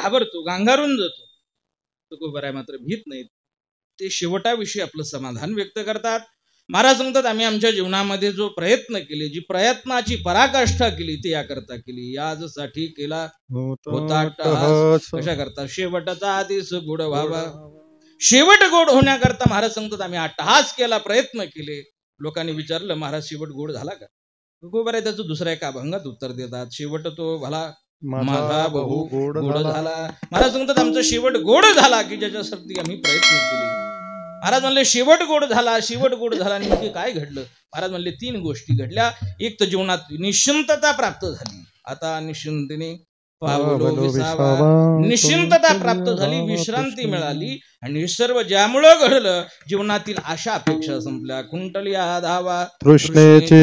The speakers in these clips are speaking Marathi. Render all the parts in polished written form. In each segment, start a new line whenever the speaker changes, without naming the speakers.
घाबरतो, गांगारून जातो. तुकोबाराय मात्र भीत नाहीत. ते शेवटाविषयी आपलं समाधान व्यक्त करतात. महाराज सांगतात आम्ही आमच्या जीवनामध्ये जो प्रयत्न केले, जी प्रयत्नाची पराकाष्ठा केली ती याकरता केली, याजसाठी केला होता अट्टहास. कशा करता? शेवटचा आधीच गोड व्हावा. शेवट गोड होण्याकरता महाराज सांगतात आम्ही अट्टहास केला, प्रयत्न केले. लोकांनी विचारलं महाराज शेवट गोड झाला का? तुकोबाराय त्याचं दुसऱ्या एका अभंगात उत्तर देतात, शेवट तो भला माझा बहु गोड झाला. महाराज सांगतात आमचा शेवट गोड झाला की ज्याच्यासाठी आम्ही प्रयत्न केले. महाराज म्हणले शेवट गोड झाला, शेवट गोड झाला. नेमके काय घडलं? महाराज म्हणले 3 गोष्टी घडल्या. एक तर जीवनात निश्चिंतता प्राप्त झाली. आता निश्चिंतेने पावलो विसावा. निश्चिंतता प्राप्त झाली, विश्रांती मिळाली. आणि सर्व ज्यामुळं घडलं, जीवनातील आशा अपेक्षा संपल्या, कुंटल्या धावा तृष्णेची.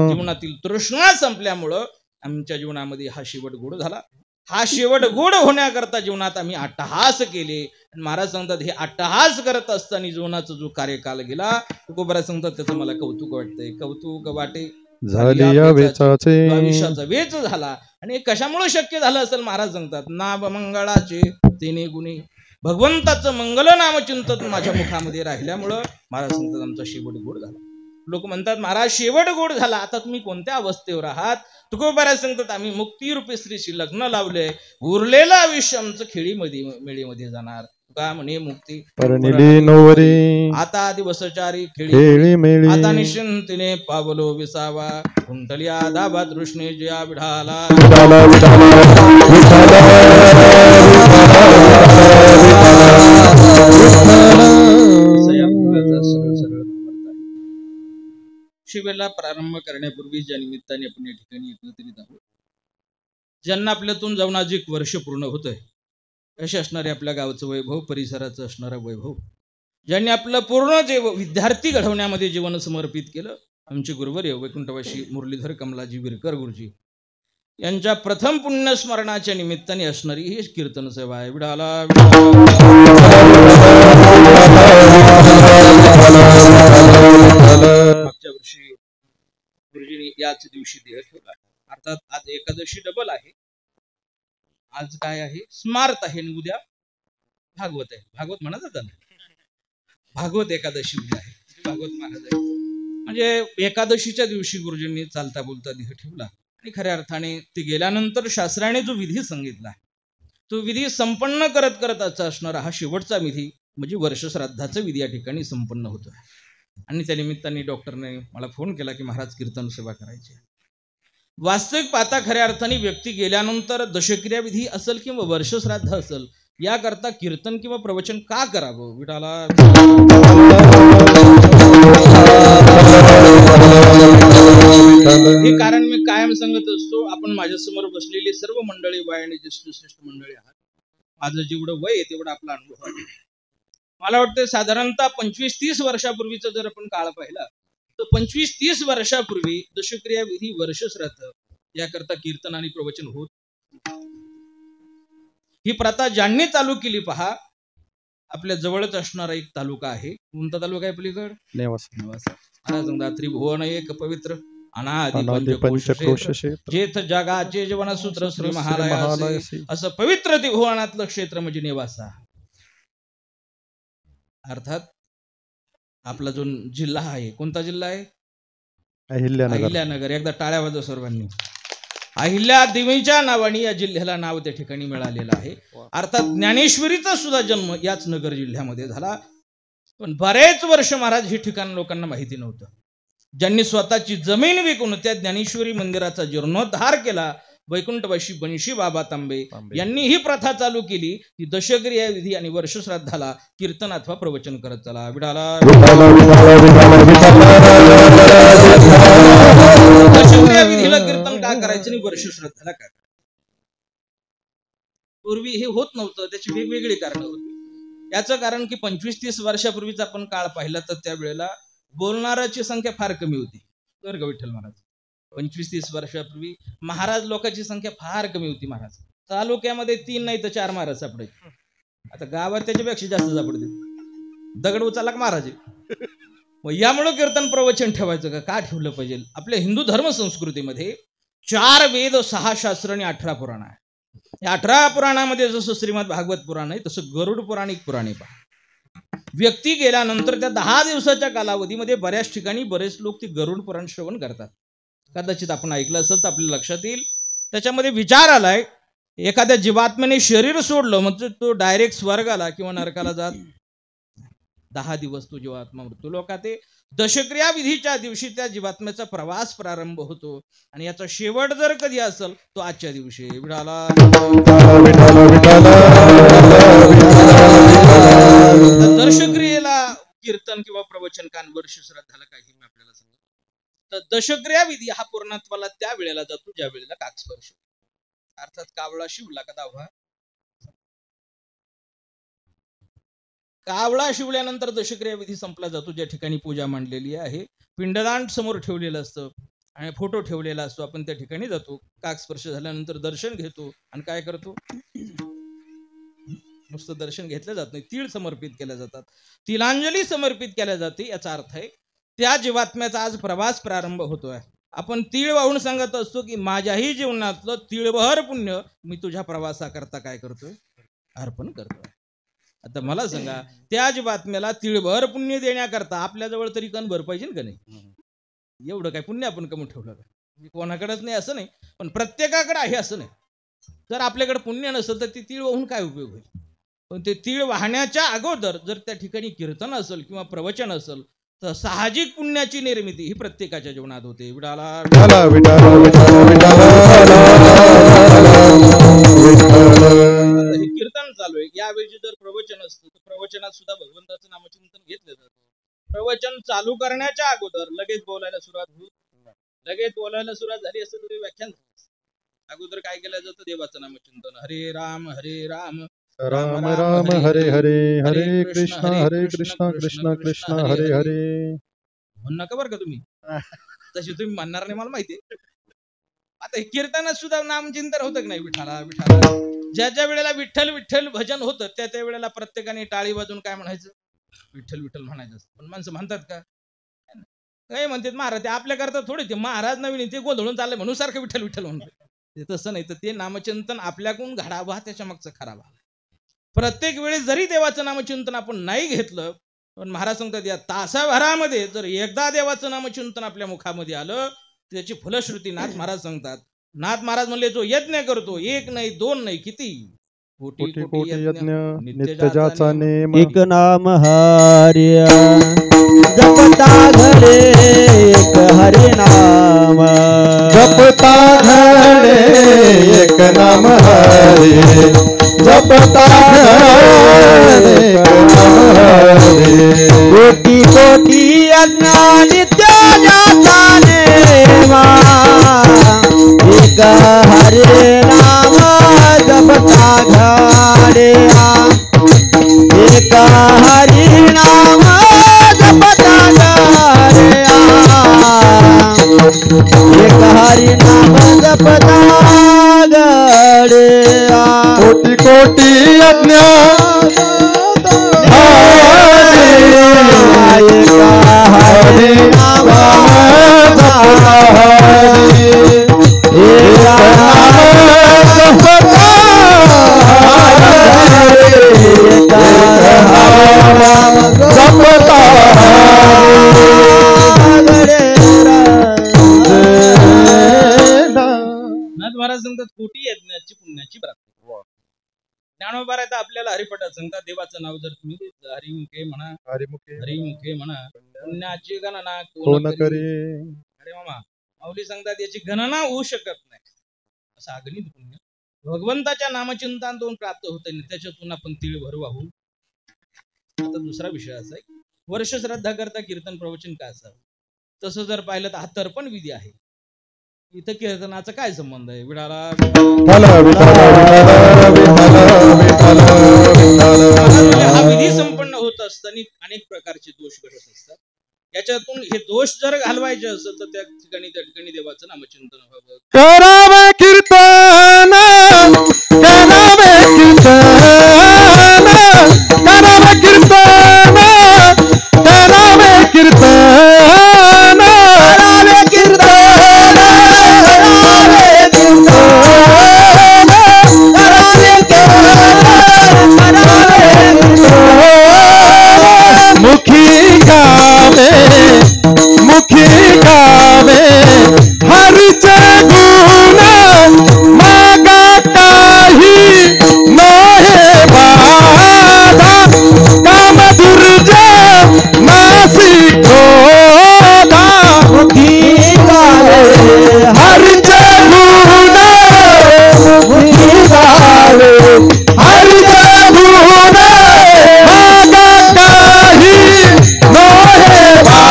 जीवनातील तृष्णा संपल्यामुळं आमच्या जीवनामध्ये हा शेवट गोड झाला. हा शेवट गोड होण्याकरता जीवनात आम्ही अट्टहास केले. महाराज सांगतात हे अट्टहास करत असताना जीवनाचा जो कार्यकाल गेला, तुकोबाराय सांगतात त्याचं मला कौतुक वाटतंय. कौतुक वाटे आयुष्याचा वेच झाला. आणि कशामुळे शक्य झालं असेल? महाराज सांगतात नाम मंगळाचे 3 गुणे. भगवंताचं मंगल नाम चिंतन माझ्या मुखामध्ये राहिल्यामुळं महाराज सांगतात आमचा शेवट गोड झाला. लोक म्हणतात महाराज शेवट गोड झाला, आता तुम्ही कोणत्या अवस्थेवर आहात? तुकोबाराय सांगतात आम्ही मुक्तीरूपी स्त्रीशी लग्न लावले, उरलेलं आयुष्य आमचं खेळीमध्ये मेळीमध्ये जाणार. का म्हणे मुक्ती आता दिवसचारी खेळी मेळी. आता निश्चिंतीने पावलो विसावा, कुंटल्या धावा तृष्णे ज्या विढाला. शिवेला प्रारंभ करण्यापूर्वी ज्या निमित्ताने आपण या ठिकाणी एकत्रित आहोत, ज्यांना आपल्यातून जाऊन आज 1 वर्ष पूर्ण होत आहे, असे असणारे आपल्या गावचं वैभव, परिसराचं असणारं वैभव, ज्यांनी आपलं पूर्ण जे विद्यार्थी घडवण्यामध्ये जीवन समर्पित केलं, आमचे गुरुवर्य वैकुंठवासी मुरलीधर कमलाजी विरकर गुरुजी यांच्या प्रथम पुण्यस्मरणाच्या निमित्ताने असणारी ही कीर्तन सेवा आहे. विडाला मागच्या वर्षी गुरुजींनी याच दिवशी देह ठेवला. अर्थात आज एकादशी डबल आहे. आज काय आहे? स्मार्त आहे आणि उद्या भागवत आहे. भागवत म्हणत होता ना, भागवत एकादशी उद्या आहे. भागवत महाराज आहे. म्हणजे एकादशीच्या दिवशी गुरुजींनी चालता बोलता देह ठेवला. आणि खऱ्या अर्थाने ते गेल्यानंतर शास्त्राने जो विधी सांगितला, तो विधी संपन्न करत करत असणारा हा शेवटचा विधी म्हणजे वर्षश्राद्धाचा विधी या ठिकाणी संपन्न होतो. आणि त्या निमित्ताने डॉक्टरने मला फोन केला की महाराज कीर्तन सेवा करायची. वास्तविक पाहता खऱ्या अर्थाने व्यक्ती गेल्यानंतर दशक्रिया विधी असेल किंवा वर्षश्राद्ध असेल, याकरता कीर्तन किंवा प्रवचन का करावं? विठाला हे कारण मी कायम सांगत असतो. आपण माझ्यासमोर बसलेली सर्व मंडळी वय आणि ज्येष्ठ श्रेष्ठ मंडळी आहात. माझं जेवढं वय आहे तेवढा आपला अनुभव आहे. मला वाटतं साधारणतः 25-30 वर्षापूर्वीचा जर आपण काळ पाहिला तर 25-30 वर्षापूर्वी दशक्रिया विधी वर्षश्राद्ध याकरता कीर्तन आणि प्रवचन होत. ही प्रथा ज्यांनी चालू केली पहा, आपल्या जवळच असणारा एक तालुका आहे. कोणता तालुका आहे पलीकड? नेवासा. त्रिभुवन एक पवित्र अनादि पंचक्रोश जेथ जगाचे जीवनसूत्र श्री महालय असं पवित्र त्रिभुवनातलं क्षेत्र म्हणजे नेवासा. अर्थात आपला जो जिल्हा आहे, कोणता जिल्हा आहे? अहिल्यानगर. एकदा टाळ्या वाजवा सर्वांनी. अहिल्या देवीच्या नावाने या जिल्ह्याला नाव त्या ठिकाणी मिळालेलं आहे. अर्थात ज्ञानेश्वरीचा सुद्धा जन्म याच नगर जिल्ह्यामध्ये झाला. पण बरेच वर्ष महाराज हे ठिकाण लोकांना माहिती नव्हतं. ज्यांनी स्वतःची जमीन विकून त्या ज्ञानेश्वरी मंदिराचा जीर्णोद्धार केला, वैकुंठवासी बनशी बाबा तांबे यांनी ही प्रथा चालू केली की दशक्रिया विधी आणि वर्षश्राद्धाला कीर्तन अथवा प्रवचन करत चला. विडाला दशक्रिया विधीला कीर्तन का करायचं आणि वर्षश्राद्धाला काय? पूर्वी हे होत नव्हतं. त्याची वेगवेगळी कारण होती. याचं कारण की 25-30 वर्षापूर्वीचा आपण काळ पाहिला तर त्यावेळेला बोलणाऱ्याची संख्या फार कमी होती. तर विठ्ठल महाराज 25-30 वर्षापूर्वी महाराज लोकांची संख्या फार कमी होती. महाराज तालुक्यामध्ये 3 नाही तर 4 महाराज सापडायचे. आता गावात त्याच्यापेक्षा जास्त सापडते. दगड उचलला का महाराज. मग यामुळे कीर्तन प्रवचन ठेवायचं का ठेवलं पाहिजे? आपल्या हिंदू धर्म संस्कृतीमध्ये 4 वेद, 6 शास्त्र आणि 18 पुराण आहे. या 18 पुराणामध्ये जसं श्रीमद भागवत पुराण आहे तसं गरुड पुराण एक पुराण आहे पहा. व्यक्ती गेल्यानंतर त्या 10 दिवसाच्या कालावधीमध्ये बऱ्याच ठिकाणी बरेच लोक ते गरुड पुराण श्रवण करतात. कदाचित आपण ऐकलं असेल तर आपल्या लक्षात येईल. त्याच्यामध्ये विचार आलाय, एखाद्या जीवात्म्याने शरीर सोडलं म्हणजे तो डायरेक्ट स्वर्गाला किंवा नरकाला जात. 10 दिवस तो जीवात्मा मृत्यू लोकात आहे. दशक्रिया विधीच्या दिवशी त्या जीवात्म्याचा प्रवास प्रारंभ होतो आणि याचा शेवट जर कधी असेल तो आजच्या दिवशी. दशक्रियेला कीर्तन किंवा प्रवचन कानवर श्रद्धाला काही मी आपल्याला सांगतो. तर दशक्रिया विधी हा पूर्णत्वाला त्या वेळेला जातो ज्या वेळेला काकस्पर्श अर्थात कावळा शिवला का दावा. कावळा शिवल्यानंतर दशक्रिया विधी संपला जातो. ज्या ठिकाणी पूजा मांडलेली आहे, पिंडदान समोर ठेवलेलं असतं आणि फोटो ठेवलेला असतो, आपण त्या ठिकाणी जातो. काकस्पर्श झाल्यानंतर दर्शन घेतो आणि काय करतो, नुसतं दर्शन घेतलं जात नाही, तीळ समर्पित केल्या जातात, तिलांजली समर्पित केल्या जाते. याचा अर्थ आहे त्या जीवात्म्याचा आज प्रवास प्रारंभ होतोय. आपण तीळ वाहून सांगत असतो की माझ्याही जीवनातलं तीळभर पुण्य मी तुझ्या प्रवासाकरता काय करतोय, अर्पण करतोय. आता मला सांगा, त्या जीवात्म्याला तीळभर पुण्य देण्याकरता आपल्याजवळ तरी कणभर पाहिजे का नाही? एवढं काय पुण्य आपण कमी ठेवलं का? कोणाकडेच नाही असं नाही, पण प्रत्येकाकडे आहे असं नाही. जर आपल्याकडे पुण्य नसेल तर ती तीळ वाहून काय उपयोग होईल? पण ते तीळ वाहण्याच्या अगोदर जर त्या ठिकाणी कीर्तन असेल किंवा प्रवचन असेल तर साहजिक पुण्याची निर्मिती ही प्रत्येकाच्या जीवनात होते. कीर्तन चालू आहे, यावेळी जर प्रवचन असतं तर प्रवचनात सुद्धा भगवंताचं नामचिंतन घेतलं जातं. प्रवचन चालू करण्याच्या अगोदर लगेच बोलायला सुरुवात झाली असतं तरी व्याख्यान अगोदर काय केलं जातं, देवाचं नामचिंतन. हरे राम राम राम हरे हरे, हरे कृष्ण कृष्ण कृष्ण हरे हरे. म्हणू नका बरं का तुम्ही, तशी तुम्ही म्हणणार नाही मला माहिती. आता कीर्तनात सुद्धा नामचिंतन होतं की नाही, विठाला विठाला. ज्या ज्या वेळेला विठ्ठल विठ्ठल भजन होतं त्या त्या वेळेला प्रत्येकाने टाळी वाजून काय म्हणायचं, विठ्ठल विठ्ठल म्हणायचं. पण माणसं म्हणतात का, काय म्हणतात महाराज, ते आपल्या करता थोडे, ते महाराज नवीन ते गोंधळून चालले म्हणून सारखं विठ्ठल विठ्ठल म्हणतो. ते तसं नाही, तर ते नामचिंतन आपल्याकडून घडावा त्याच्या मागचं खराबा. प्रत्येक वेळेस जरी देवाचं नामचिंतन आपण नाही घेतलं, पण महाराज सांगतात या तासाभरामध्ये जर एकदा देवाचं नामचिंतन आपल्या मुखामध्ये आलं त्याची फलश्रुती नाथ महाराज सांगतात. नाथ महाराज म्हणले, जो यज्ञ करतो एक नाही दोन नाही किती कोटी कोटी यज्ञ नित्य जाचा नेम,
एक नाम हरिया जपता घडे एक हरि नाम,
जपता घडे एक नाम हरि, जपता घडे एक नाम हरि.
कोटी कोटी यज्ञ नित्य जाता नेमा, एक हरि नाम जपता घडे, एक हरि नाम जपता घडे, एक हरि नाम जपता घडे.
कोटी कोटी यज्ञ
एक हरि नाम जपता घडे, एक
महाराज सांगतात कोटी यज्ञाची पुण्याची प्राप्ती. ज्ञानोबा राहता आपल्याला हरिपटात सांगतात, देवाचं नाव जर तुम्ही हरिमुखे म्हणा, हरिमुखे म्हणा, पुण्याची गणना कोण करे. अरे मामा, माऊली सांगतात याची गणना होऊ शकत नाही असं अगणित पुण्य भगवंताच्या नामचिंतनातून प्राप्त होत नाही. त्याच्यातून आपण तीळ भर वाहू. आता दुसरा विषय असा आहे, वर्ष श्रद्धा करता कीर्तन प्रवचन काय असावं. तसं जर पाहिलं तर हा तर्पण विधी आहे. इथं कीर्तनाचा काय संबंध आहे? हा विधी संपन्न होत असताना अनेक प्रकारचे दोष घडत असतात. याच्यातून हे दोष जर घालवायचे असेल तर त्या ठिकाणी देवाचं नामचिंतन व्हावं.
करावे कीर्तन, करावे कीर्तन, करावे कीर्तन, करावे कीर्तन, करावे कीर्तन, करावे कीर्तन, मुखी गावे हरीचे गुण मागा काही नहे बाधा काम दुर्जा नासी क्रोधा
मुखी गावे
हरीचे गुण
मुखी गावे
हरीचे गुण मागा काही नहे बाधा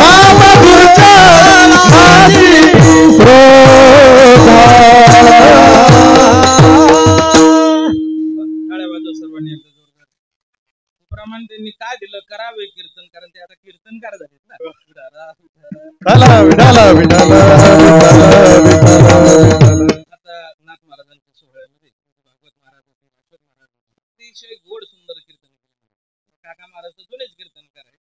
काम दुर्जा नासी क्रोधा
टाळ्या वाजवा सर्वांनी एकदा जोरदार. त्याप्रमाणे त्यांनी काय दिलं करावे कीर्तन, कारण ते आता कीर्तनकार झालेत ना.
विठाला विठाला विठाला
आता नाथ महाराजांच्या सोहळ्यामध्ये भागवत महाराज होते, भागवत महाराज होते. अतिशय गोड सुंदर कीर्तन केलं. काका महाराज तर जुनेच कीर्तनकार आहेत.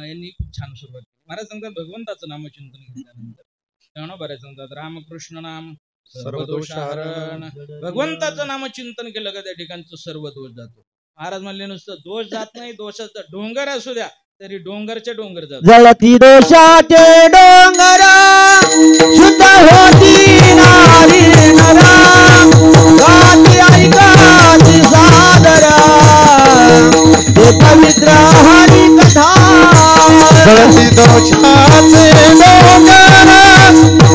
यांनी खूप छान सुरुवात केली. महाराज सांगतात भगवंताचं नामचिंतन घेतल्यानंतर तेव्हा बऱ्याच सांगतात रामकृष्ण नाम सर्वदोषहरण. भगवंताचं नामचिंतन केलं का त्या ठिकाणचं सर्व दोष जातो. महाराज म्हणले नुसतं दोष जात नाही, दोषाचा डोंगर असू द्या तरी डोंगरच्या डोंगर जातो.
जळती दोषाचे डोंगरा शुद्ध होती नारी नरा गाती ऐकाती सादरा ते पवित्र हरी कथा
जळती दोषाचे डोंगर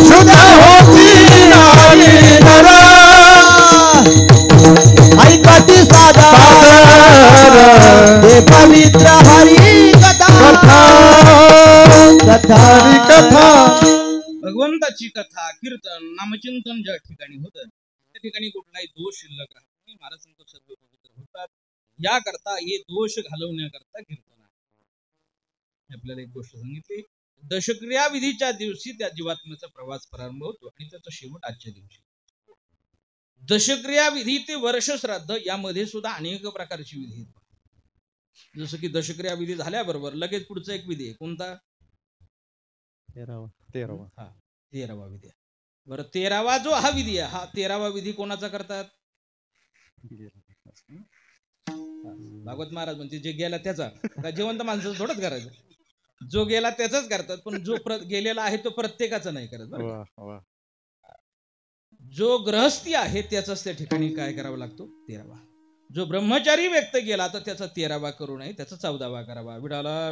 शुद्ध होती नारी नरा
ऐकती सादर ते पवित्र हरी कथा
हरी कथा
भगवंताची कथा कीर्तन नामचिंतन ज्या ठिकाणी होतं त्या ठिकाणी कुठलाही दोष शिल्लक राहत नाही. महाराज संत सर्व पवित्र होतात. याकरता हे दोष घालवण्याकरता कीर्तन आहे. आपल्याला एक गोष्ट सांगितली, दशक्रिया विधीच्या दिवशी त्या जीवात्म्याचा प्रवास प्रारंभ होतो आणि त्याचा शेवट आजच्या दिवशी. दशक्रिया विधी ते वर्ष श्राद्ध यामध्ये सुद्धा अनेक प्रकारची विधी आहेत. जसं की दशक्रिया विधी झाल्याबरोबर लगेच पुढचा एक विधी आहे कोणता? 13वा विधी आहे. बरं 13वा जो हा विधी आहे, हा 13वा विधी कोणाचा करतात? भागवत महाराज म्हणते जे गेला त्याचा, का जिवंत माणसाचं थोडंच करायचं. जो गेला त्याचाच करतात, पण जो गेलेला आहे तो प्रत्येकाचा नाही करत. जो गृहस्थी आहे त्याचाच त्या ठिकाणी काय करावा लागतो? 13वा. जो ब्रह्मचारी व्यक्त गेला तर त्याचा 13वा करू नये, त्याचा 14वा करावा. विडाला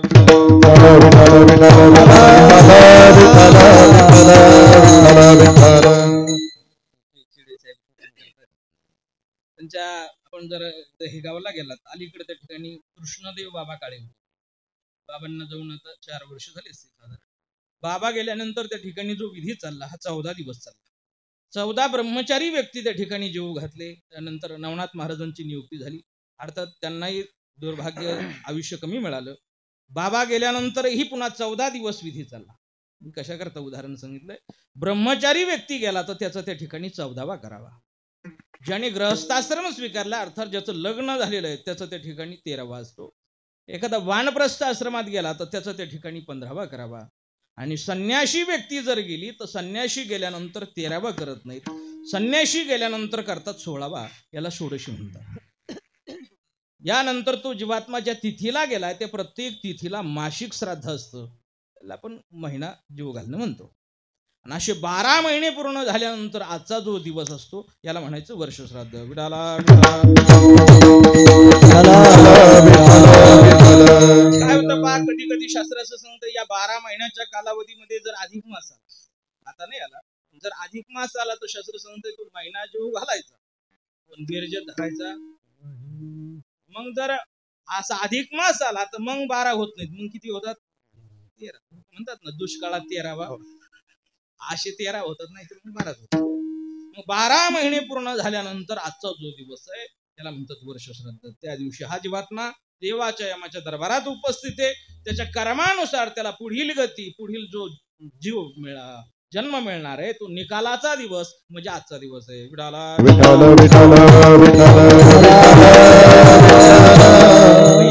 त्यांच्या आपण जर हे गावाला गेलात अलीकडे त्या ठिकाणी कृष्णदेव बाबा काळे होते. बाबांना जाऊन आता 4 वर्ष झाले असतील साधारण. बाबा गेल्यानंतर त्या ठिकाणी जो विधी चालला हा 14 दिवस चालला. 14 ब्रह्मचारी व्यक्ती त्या ठिकाणी जीव घातले. त्यानंतर नवनाथ महाराजांची नियुक्ती झाली. अर्थात त्यांनाही दुर्भाग्य आयुष्य कमी मिळालं. बाबा गेल्यानंतरही पुन्हा 14 दिवस विधी चालला. मी कशा करता उदाहरण सांगितलंय, ब्रह्मचारी व्यक्ती गेला तर त्याचा त्या ठिकाणी 14वा करावा. ज्याने गृहस्थाश्रम स्वीकारला अर्थात ज्याचं लग्न झालेलं आहे त्याचा त्या ठिकाणी 13वा असतो. एखादा वानप्रस्थ आश्रमात गेला तर त्याचा त्या ठिकाणी 15वा करावा. आणि संन्याशी व्यक्ती जर गेली तर संन्याशी गेल्यानंतर 13वा करत नाहीत, संन्याशी गेल्यानंतर करतात 16वा. याला षोडशी म्हणतात. यानंतर तो जीवात्मा ज्या तिथीला गेलाय त्या प्रत्येक तिथीला मासिक श्राद्ध असतं, त्याला आपण महिना जीव घालणं म्हणतो. आणि असे 12 महिने पूर्ण झाल्यानंतर आजचा जो दिवस असतो याला म्हणायचं वर्ष श्राद्ध. विडाला काय होतं पहा, कधी कधी शास्त्र असं सांगतं या 12 महिन्याच्या कालावधीमध्ये जर अधिक मास आला, आता नाही आला, जर अधिक मास आला तर शास्त्र सांगतंय तो महिना जीव घालायचा पण निर्जल धरायचा. मग जर असा अधिक मास आला तर मग 12 होत नाहीत, मग किती होतात? 13. म्हणतात ना दुष्काळात 13वा, असे 13 होतात, नाही तर मग 12 होतात. मग 12 महिने पूर्ण झाल्यानंतर आजचा जो दिवस आहे त्याला म्हणतात वर्ष श्राद्ध. त्या दिवशी हा जीवात्मा देवाच्या यमाच्या दरबारात उपस्थित आहे. त्याच्या कर्मानुसार त्याला पुढील गती, पुढील जो जीव जन्म मिळणार आहे तो निकालाचा दिवस म्हणजे आजचा दिवस आहे.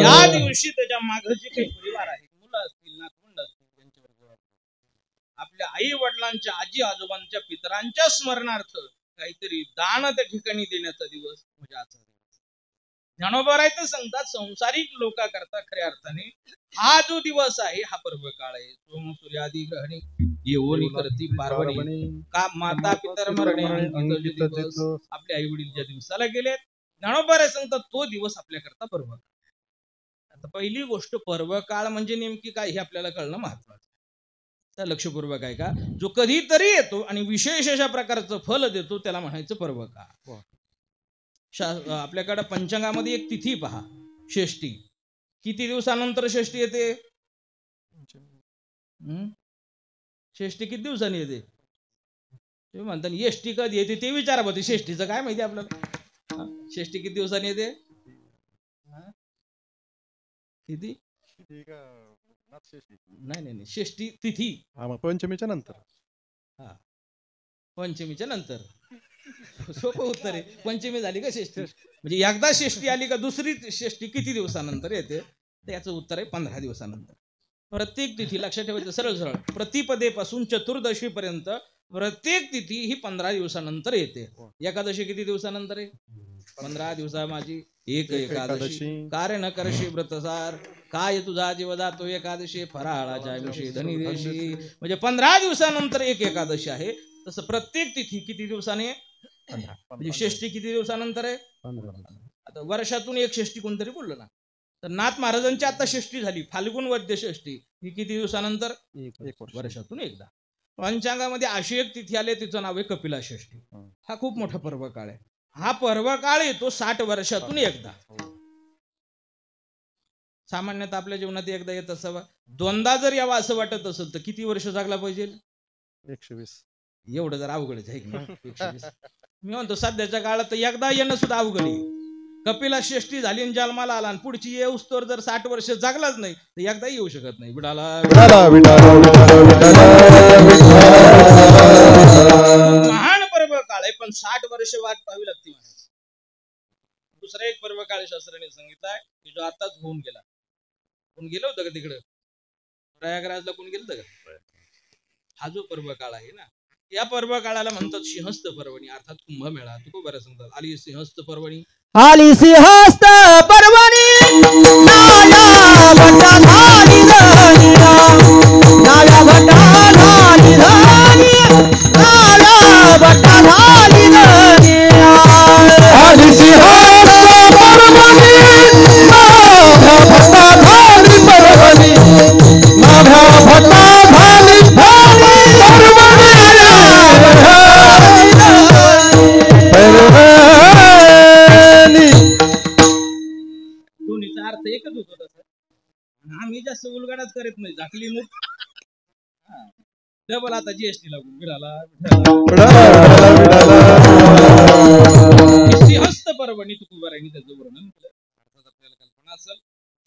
या दिवशी त्याच्या मागे जे काही परिवार आहेत, मुलं असतील, नातवंड असतील, त्यांच्यावर आपल्या आई वडिलांच्या, आजी आजोबांच्या, पितरांच्या स्मरणार्थ काहीतरी दान त्या ठिकाणी देण्याचा दिवस म्हणजे आजचा दिवस. ज्ञानोबा राय तर सांगतात संसारिक लोकांकरता खऱ्या अर्थाने हा जो दिवस आहे हा पर्व काळ आहे. सोम सूर्यादी ग्रहणी येऊन करती पार्वणी का माता पितर मरणे अंकित जो दिवस आपले आई वडील ज्या दिवसाला गेलेत ज्ञानोबा सांगतात तो दिवस आपल्याकरता पर्व काळ. आता पहिली गोष्ट पर्व काळ म्हणजे नेमकी काय हे आपल्याला कळणं महत्वाचं. तर लक्षपूर्वक आहे का, जो कधीतरी येतो आणि विशेष अशा प्रकारचं फल देतो त्याला म्हणायचं पर्व काळ. आपल्याकडे पंचांगामध्ये एक तिथी पहा, षष्टी. किती दिवसानंतर षष्टी येते? षष्टी किती दिवसांनी येते? तुम्ही म्हणता एष्टी कधी येते ते विचारा बघ. षष्टीचं काय माहिती आपल्याला? षष्टी किती दिवसांनी येते? किती? नाही षष्टी तिथी
पंचमीच्या नंतर.
हा, पंचमीच्या नंतर. सोपं उत्तर आहे. पंचमी झाली का षष्टी? म्हणजे एकदा षष्टी आली का दुसरी षष्टी किती दिवसानंतर येते? तर याचं उत्तर आहे 15 दिवसानंतर. प्रत्येक तिथी लक्षात ठेवायचं, सरळ सरळ प्रतिपदेपासून चतुर्दशी पर्यंत प्रत्येक तिथी ही 15 दिवसानंतर येते. एकादशी किती दिवसानंतर आहे? 15 दिवसा माझी एक एकादशी. कार्य न करशी व्रतसार काय तुझा जीव जातो एकादशी फराळाच्या विषयी धनी देशी. म्हणजे 15 दिवसानंतर एक एकादशी आहे. तसं प्रत्येक तिथी किती दिवसाने? 15. म्हणजे षष्टी किती दिवसानंतर आहे? 15. आता वर्षातून एक षष्टी कोणतरी बोललं ना, तर नाथ महाराजांची आता षष्टी झाली फाल्गुन वद्य षष्टी. ही किती दिवसानंतर? वर्षातून एकदा. पंचांगामध्ये अशी एक तिथी आली तिचं नाव आहे कपिला षष्टी. हा खूप मोठा पर्व काळ आहे. हा पर्व काळ येतो 60 वर्षातून एकदा. सामान्यतः आपल्या जीवनात एकदा येत असावा. दोनदा जर यावा असं वाटत असेल तर किती वर्ष जागला पाहिजे?
120.
एवढं जर अवघडच आहे की नाही? 120. मी म्हणतो सध्याच्या काळात एकदा येणं सुद्धा अवघड आहे. कपिला षष्टी झाली आणि जन्माला आला आणि पुढची येऊस्तोवर जर 60 वर्ष जागलाच नाही तर एकदा येऊ शकत नाही. महान पर्व काळ आहे पण 60 वर्ष वाट पाहावी लागते. दुसरा एक पर्व काळ शास्त्राने सांगितलाय की जो आताच होऊन गेला. कोण गेलं होतं का तिकडं? प्रयागराजला कोण गेलं होतं का? हा जो पर्व काळ आहे ना, या पर्व काळाला म्हणतात सिंहस्थ पर्वणी अर्थात कुंभमेळा. तू बरं सांगतात आली सिंहस्थ पर्वणी.
आली सिंहस्थ पर्वणी नाया भटाला निधनिया, नाया भटाला निधनिया, नाया भटाला निधनिया.
आली सिंहस्थ पर्वणी नाभ्या भटाधारी पर्वणी, नाभ्या भटाधारी
दोन्हीचा अर्थ एकच होतो तसा. आम्ही जास्त उलगडाच करत नाही. झाकली मूठ डबल आता जीएसटी लागून मिळाला. सिंहस्थ पर्वणी तुकोबारायांनी त्याचं वर्णन केलं. अर्थात आपल्याला कल्पना असेल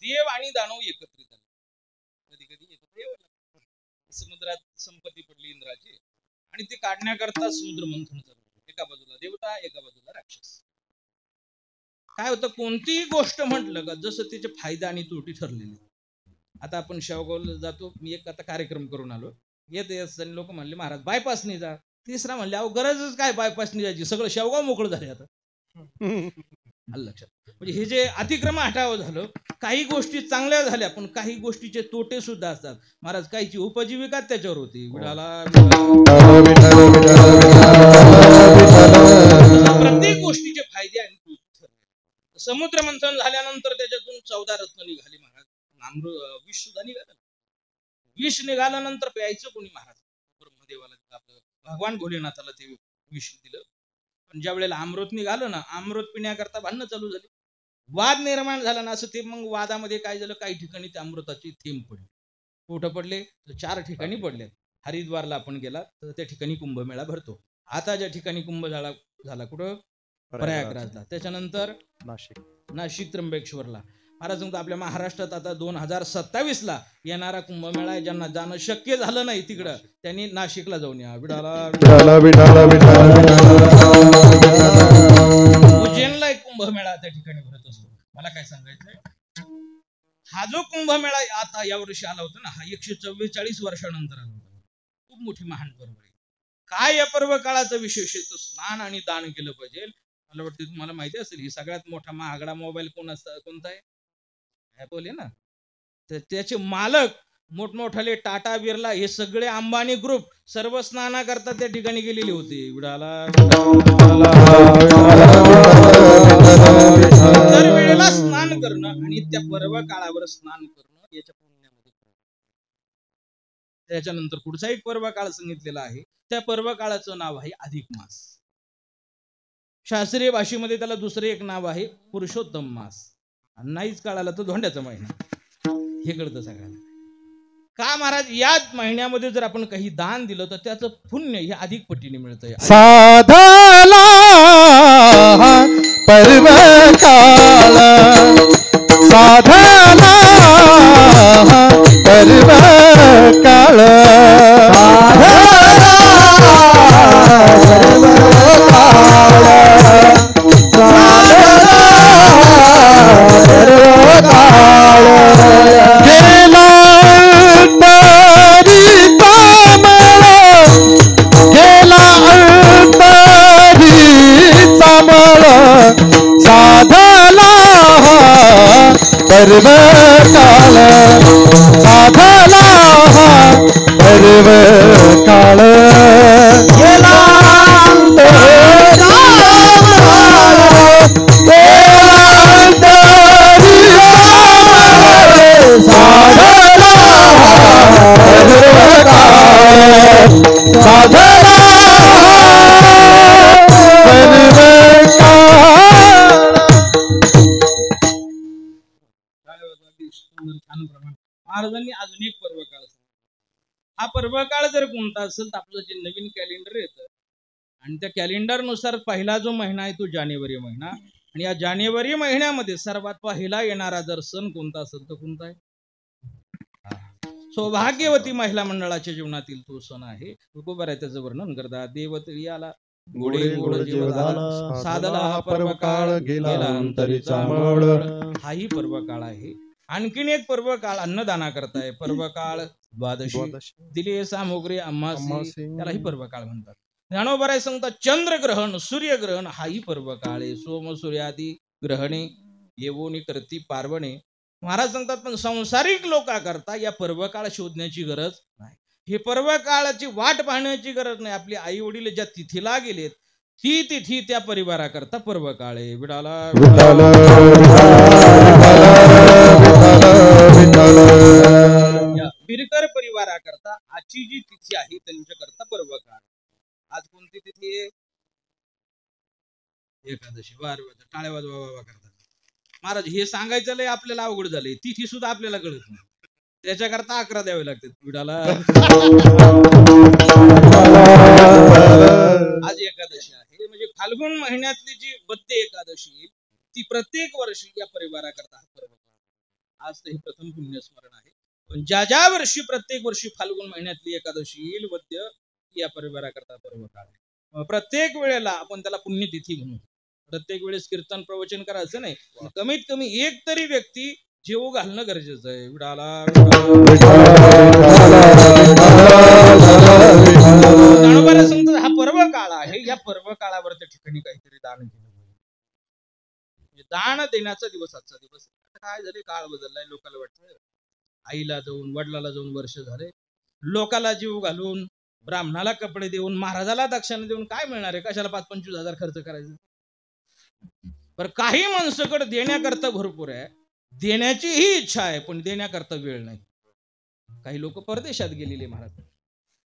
देव आणि दानव एकत्रित आले. कधी कधी एकत्र यावं लागतं. समुद्रात संपत्ती पडली इंद्राची आणि ती काढण्याकरता समुद्र मंथन चालू. एका बाजूला देवता एका बाजूला राक्षस. काय होतं कोणतीही गोष्ट म्हटलं का जसं त्याचे फायदा आणि तोटी ठरलेले. आता आपण शेवगावला जातो. मी एक आता कार्यक्रम करून आलो. येत असताना लोक म्हणले महाराज बायपासनी जा. तिसरा म्हणले अहो गरजच काय बायपासनी जायची, सगळं शेवगाव मोकळं झाले आता. आलं लक्षात. म्हणजे हे जे अतिक्रमण हटावं झालं. काही गोष्टी चांगल्या झाल्या पण काही गोष्टीचे तोटे सुद्धा असतात. महाराज काहीची उपजीविका त्याच्यावर होती. प्रत्येक गोष्टीचे फायदे आणि तोटे. समुद्र मंथन झाल्यानंतर त्याच्यातून 14 रत्न निघाली महाराज. विष सुद्धा निघालं. विष निघाल्यानंतर प्यायचं कोणी महाराज? ब्रह्मदेवाला आपलं भगवान भोलेनाथाला ते विष दिलं. पण ज्या वेळेला अमृत निघालं ना, अमृत पिण्याकरता भांडणं चालू झाली. वाद निर्माण झाला ना. असं ते मग वादामध्ये काय झालं, काही ठिकाणी ते अमृताची थेंब पडली. कुठं पडले तर 4 ठिकाणी पडले. हरिद्वारला आपण गेला तर त्या ठिकाणी कुंभमेळा भरतो. आता ज्या ठिकाणी कुंभ झाला कुठं? प्रयागराजला. त्याच्यानंतर नाशिक त्र्यंबकेश्वरला. महाराज सांगतो आपल्या महाराष्ट्रात आता 2027ला येणारा कुंभमेळा आहे. ज्यांना जाणं शक्य झालं नाही तिकडं त्यांनी नाशिकला जाऊन या. उज्जैनला एक कुंभमेळा त्या ठिकाणी भरत असतो. मला काय सांगायचंय, हा जो कुंभमेळा आता यावर्षी आला होता ना, हा 144 वर्षानंतर आला होता. खूप मोठी महान पर्व आहे. काय या पर्व काळाचा विशेष आहे? तो स्नान आणि दान केलं पाहिजे. मला वाटतं तुम्हाला माहिती असेल ही सगळ्यात मोठा महागडा मोबाईल कोणता आहे? ऍपल आहे ना. तर त्याचे मालक मोठमोठाले टाटा बिर्ला हे सगळे अंबानी ग्रुप सर्व स्नाना करता त्या ठिकाणी गेलेले होते. दर वेळेला स्नान करणं आणि त्या पर्व काळावर स्नान करणं याच्या पुण्यामध्ये. त्याच्यानंतर पुढचा एक पर्व काळ सांगितलेला आहे. त्या पर्व काळाचं नाव आहे अधिक मास. शास्त्रीय भाषेमध्ये त्याला दुसरे एक नाव आहे पुरुषोत्तम मास. नाहीच कळाला तर धोंड्याचा महिना. हे कळतं सगळ्यांना. का महाराज या महिन्यामध्ये जर आपण काही दान दिलं तर त्याचं पुण्य हे अधिक पटीने मिळतंय.
साधला पर्व काळ साधला पर्व काळ पर्व काळ साधला पर्व काळ गेला
महाराजांनी अजून एक पर्व काळ. हा पर्व काळ जर कोणता असेल तर आपलं जे नवीन कॅलेंडर येतं आणि त्या कॅलेंडर नुसार पहिला जो महिना आहे तो जानेवारी महिना. आणि या जानेवारी महिन्यामध्ये सर्वात पहिला येणारा जर सण कोणता असेल तर कोणता आहे? सौभाग्यवती महिला मंडळाच्या जीवनातील तो सण आहे. तुकोबाराय त्याचं वर्णन करतात. देवतळी आला गोडे गोड जीवदान साधला हा पर्व काळ गेला अंतरीचा मळ. हाही पर्व काळ आहे. आणखीन एक पर्व काळ अन्नदाना करताय. पर्व काळ द्वादशी दिली सामग्री अमासी त्यालाही पर्व काळ म्हणतात. ज्ञानोबराय सांगतात चंद्रग्रहण सूर्यग्रहण हाही पर्व काळ आहे. सोम सूर्यादी ग्रहणे येवोनी करती पार्वणे. महाराज सांगतात पण संसारिक लोकांकरता या पर्व काळ शोधण्याची गरज नाही. हे पर्व काळाची वाट पाहण्याची गरज नाही. आपले आई वडील ज्या तिथीला गेलेत ती तिथी त्या परिवाराकरता पर्व काळ आहे. विडाला बिरकर परिवाराकरता आजची जी तिथी आहे त्यांच्याकरता पर्व काळ. आज कोणती तिथी आहे? एकादशी. टाळ्या वाजवा करतात. महाराज हे सांगायचं लय आपल्याला अवघड झालंय. तिथी सुद्धा आपल्याला कळत नाही. त्याच्याकरता 11 द्यावे लागतात. विडाला आज एकादशी आहे. म्हणजे फाल्गुन महिन्यातली जी बद्य एकादशी ती प्रत्येक वर्षी या परिवाराकरता पर्व काळ. आज ते प्रथम पुण्यस्मरण आहे. पण ज्या वर्षी प्रत्येक वर्षी फाल्गुन महिन्यातली एकादशी येईल वद्य या परिवाराकरता पर्व काळ. प्रत्येक वेळेला आपण त्याला पुण्यतिथी म्हणू. प्रत्येक वेळेस कीर्तन प्रवचन करायचं नाही. कमीत कमी एक तरी व्यक्ती जेव घालणं गरजेचं आहे. विडाला सांगतो हा पर्व काळ आहे. या पर्व काळावर त्या ठिकाणी काहीतरी दान केलं पाहिजे. दान देण्याचा दिवस आजचा दिवस. काय झाले काळ बदललाय. लोकांना वाटतं आईला जाऊन वडिलाला जाऊन वर्ष झाले. लोकाला जीव घालून ब्राह्मणाला कपडे देऊन महाराजाला दक्षिणा देऊन काय मिळणार आहे? कशाला 5-25 हजार खर्च करायचं? पण काही माणसाकडे देण्याकरता भरपूर आहे. देण्याची ही इच्छा आहे पण देण्याकरता वेळ नाही. काही लोक परदेशात गेलेले महाराज.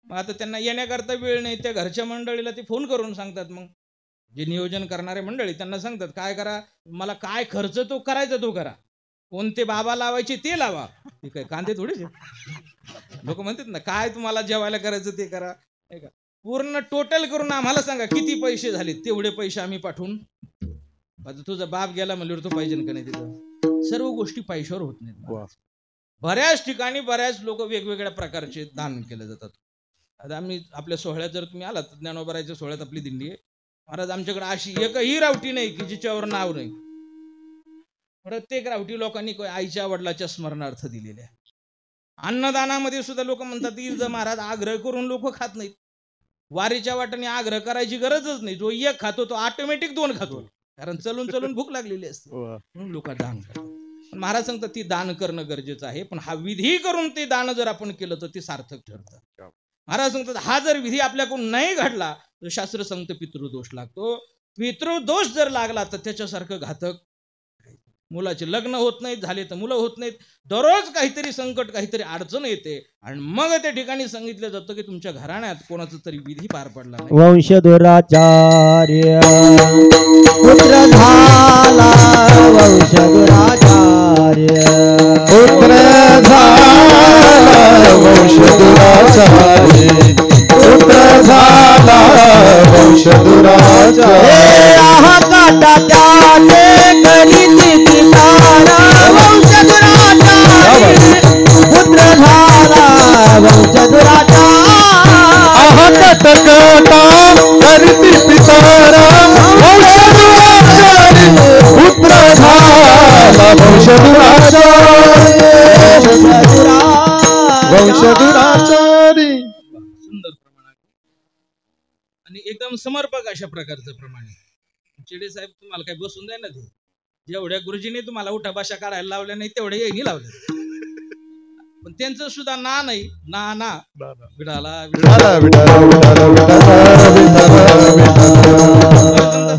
मग आता त्यांना येण्याकरता वेळ नाही. त्या घरच्या मंडळीला ते फोन करून सांगतात. मग जे नियोजन करणारे मंडळी त्यांना सांगतात काय करा, मला काय खर्च तो करायचा तो करा. कोणते बाबा लावायचे ते लावा. ते काय कांदे थोडेच लोक म्हणतात ना काय तुम्हाला जेवायला करायचं ते करा. पूर्ण टोटल करून आम्हाला सांगा किती पैसे झाले. तेवढे पैसे आम्ही पाठवून. आता तुझा बाप गेला म्हणल्यावर तो पाहिजे का नाही? तिथं सर्व गोष्टी पैशावर होत नाहीत. बऱ्याच ठिकाणी बऱ्याच लोक वेगवेगळ्या प्रकारचे दान केले जातात. आता आम्ही आपल्या सोहळ्यात जर तुम्ही आलात ज्ञानोबारायच्या सोहळ्यात आपली दिंडी आहे महाराज. आमच्याकडे अशी एकही रावटी नाही की जिच्यावर नाव नाही. प्रत्येक रावटी लोकांनी आईच्या वडिलाच्या स्मरणार्थ दिलेल्या. अन्नदानामध्ये सुद्धा लोक म्हणतात की महाराज आग्रह करून लोक खात नाहीत. वारीच्या वाटाने आग्रह करायची गरजच नाही. जो एक खातो तो ऑटोमॅटिक 2 खातो. कारण चलून चलून भूक लागलेली असते म्हणून लोक दान करतात. महाराज सांगतात ती दान करणं गरजेचं आहे, पण हा विधी करून ते दान जर आपण केलं तर ते सार्थक ठरतं. महाराज सांगतात हा जर विधी आपल्याकडून नाही घडला तर शास्त्र सांगतं पितृदोष लागतो. पितृदोष जर लागला तर त्याच्यासारखं घातक, मुलाचे लग्न होत नाहीत, झाले तर मुलं होत नाहीत, दररोज काहीतरी संकट काहीतरी अडचण येते आणि मग त्या ठिकाणी सांगितलं जातं की तुमच्या घराण्यात कोणाचा तरी विधी पार पडला नाही.
वंश दुराचार्य पुत्र झाला, वंश दुराचार्य
पुत्र झाला, वंश दुराचारी, पुत्र झाला, वंश दुराचारी.
काटा त्याने करीती पितारा, वंश दुराचारी पुत्र झाला, वंश दुराचारी.
कटा करती पितारा, वंश दुराचारी, पुत्र झाला, वंश दुराचारी, वंश दुराचारी.
सुंदर प्रमाण आणि एकदम समर्पक अशा प्रकारचं प्रमाण आहे. चिडे साहेब तुम्हाला काही बसून द्या ना, ते जेवढ्या गुरुजींनी तुम्हाला उठा भाषा काढायला लावल्या नाही तेवढ्या येईनी लावल्या, पण त्यांचं सुद्धा ना नाही ना ना विडाला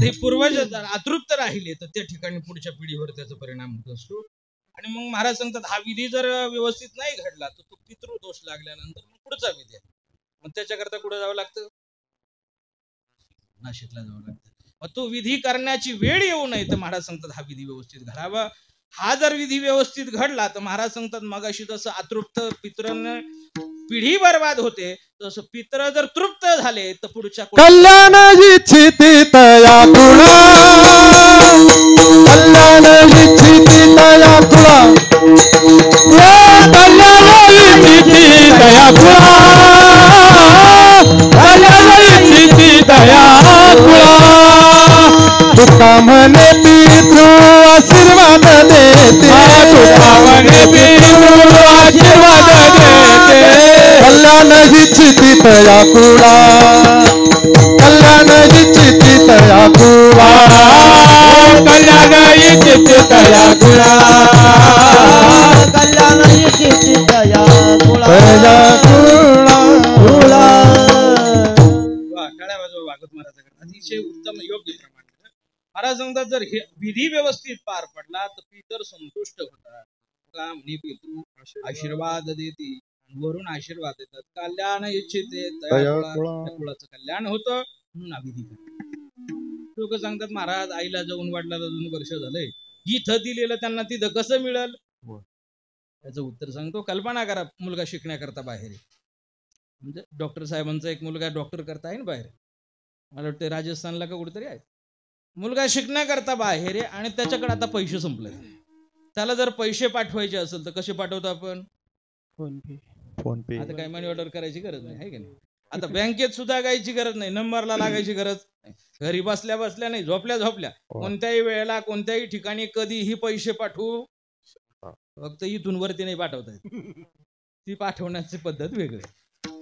हे पूर्वज अतृप्त राहिले तर त्या ठिकाणी पुढच्या पिढीवर त्याचा परिणाम होत असतो. आणि मग महाराज सांगतात हा विधी जर व्यवस्थित नाही घडला तर तो पितृदोष लागल्यानंतर मग पुढचा विधी आहे, मग त्याच्याकरता कुठे जावं लागतं, नाशिकला जावं लागतं. मग तो विधी करण्याची वेळ येऊ नये तर महाराज सांगतात हा विधी व्यवस्थित घडावा. हा जर विधी व्यवस्थित घडला तर महाराज सांगतात मग अशी जसं अतृप्त पितरांना पिढी बर्बाद होते तसं पितर जर तृप्त झाले तर पुढच्या
कल्याण इच्छिती तया कुळा, कल्याण इच्छिती तया कुळा, कल्याण इच्छिती तया कुळा, कल्याण इच्छिती तया कुळा. तुका म्हणे पितृ आशीर्वाद देते, तुका म्हणे पितृ आशीर्वाद देते. कल्याण इच्छिती तया कुळा, कल्याण इच्छिती तया कुळा, कल्याण इच्छिती तया कुळा,
कल्याण इच्छिती तया कुळा,
तया कुळा.
टाळ्या वाजवा वागत महाराजांकडे अतिशय उत्तम योग्य प्रमाण. महाराज सांगतात जर हे विधी व्यवस्थित पार पडला तर पितर संतुष्ट होतात, पितृ आशीर्वाद देते, वरून आशीर्वाद देतात. कल्याण इच्छिते कुळाचं कल्याण होतं म्हणून विधी लोक सांगतात महाराज आईला जाऊन वडिलाला 2 वर्ष झालंय, इथं दिलेलं त्यांना तिथं कसं मिळेल, त्याचं उत्तर सांगतो. कल्पना करा मुलगा शिकण्याकरता बाहेर आहे, म्हणजे डॉक्टर साहेबांचा एक मुलगा डॉक्टर करता आहे ना बाहेर, मला वाटतं राजस्थानला का कुठेतरी आहे. मुलगा शिकण्याकरता बाहेर आहे आणि त्याच्याकडे आता पैसे संपले, त्याला जर पैसे पाठवायचे असेल तर कसे पाठवतो आपण,
फोन पे.
आता काय मनी ऑर्डर करायची गरज नाही आहे की नाही, आता बँकेत सुद्धा जायची गरज नाही, नंबरला लागायची गरज नाही, घरी बसल्या बसल्या नाही झोपल्या झोपल्या कोणत्याही वेळेला कोणत्याही ठिकाणी कधीही पैसे पाठवू, फक्त इथून वरती नाही पाठवता येत, ती पाठवण्याची पद्धत वेगळी.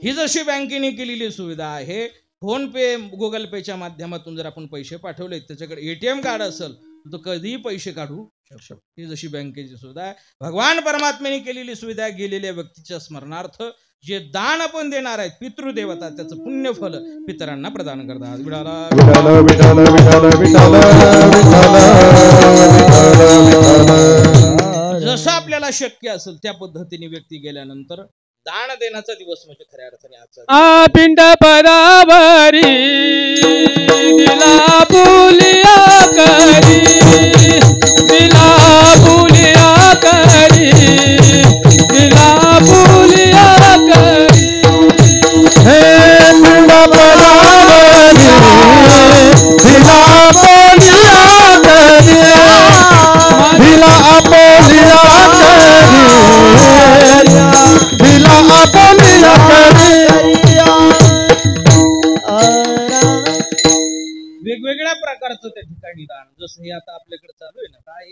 ही जशी बँकेने केलेली सुविधा आहे, फोन पे गुगल पेच्या माध्यमातून जर आपण पैसे पाठवले, त्याच्याकडे एटीएम कार्ड असेल तर कधीही पैसे काढू शकतो, ही जशी बँकेची सुविधा आहे. भगवान परमात्म्याने केलेली सुविधा गेलेल्या व्यक्तीच्या स्मरणार्थ जे दान आपण देणार आहेत पितृदेवता त्याचं पुण्य फल पितरांना प्रदान करतात. जसं आपल्याला शक्य असेल त्या पद्धतीने व्यक्ती गेल्यानंतर दान देण्याचा दिवस म्हणजे खऱ्या अर्थाने आजचा
पिंड परावरी दिला पुलिया करी, दिला पुलिया करी, दिला पुलिया करी. हे पिंड परावरी दिला पुलिया करी, दिला पुलिया करी.
वेगवेगळ्या प्रकारचं त्या ठिकाणी दान, जसं हे आता आपल्याकडे चालू आहे ना, काय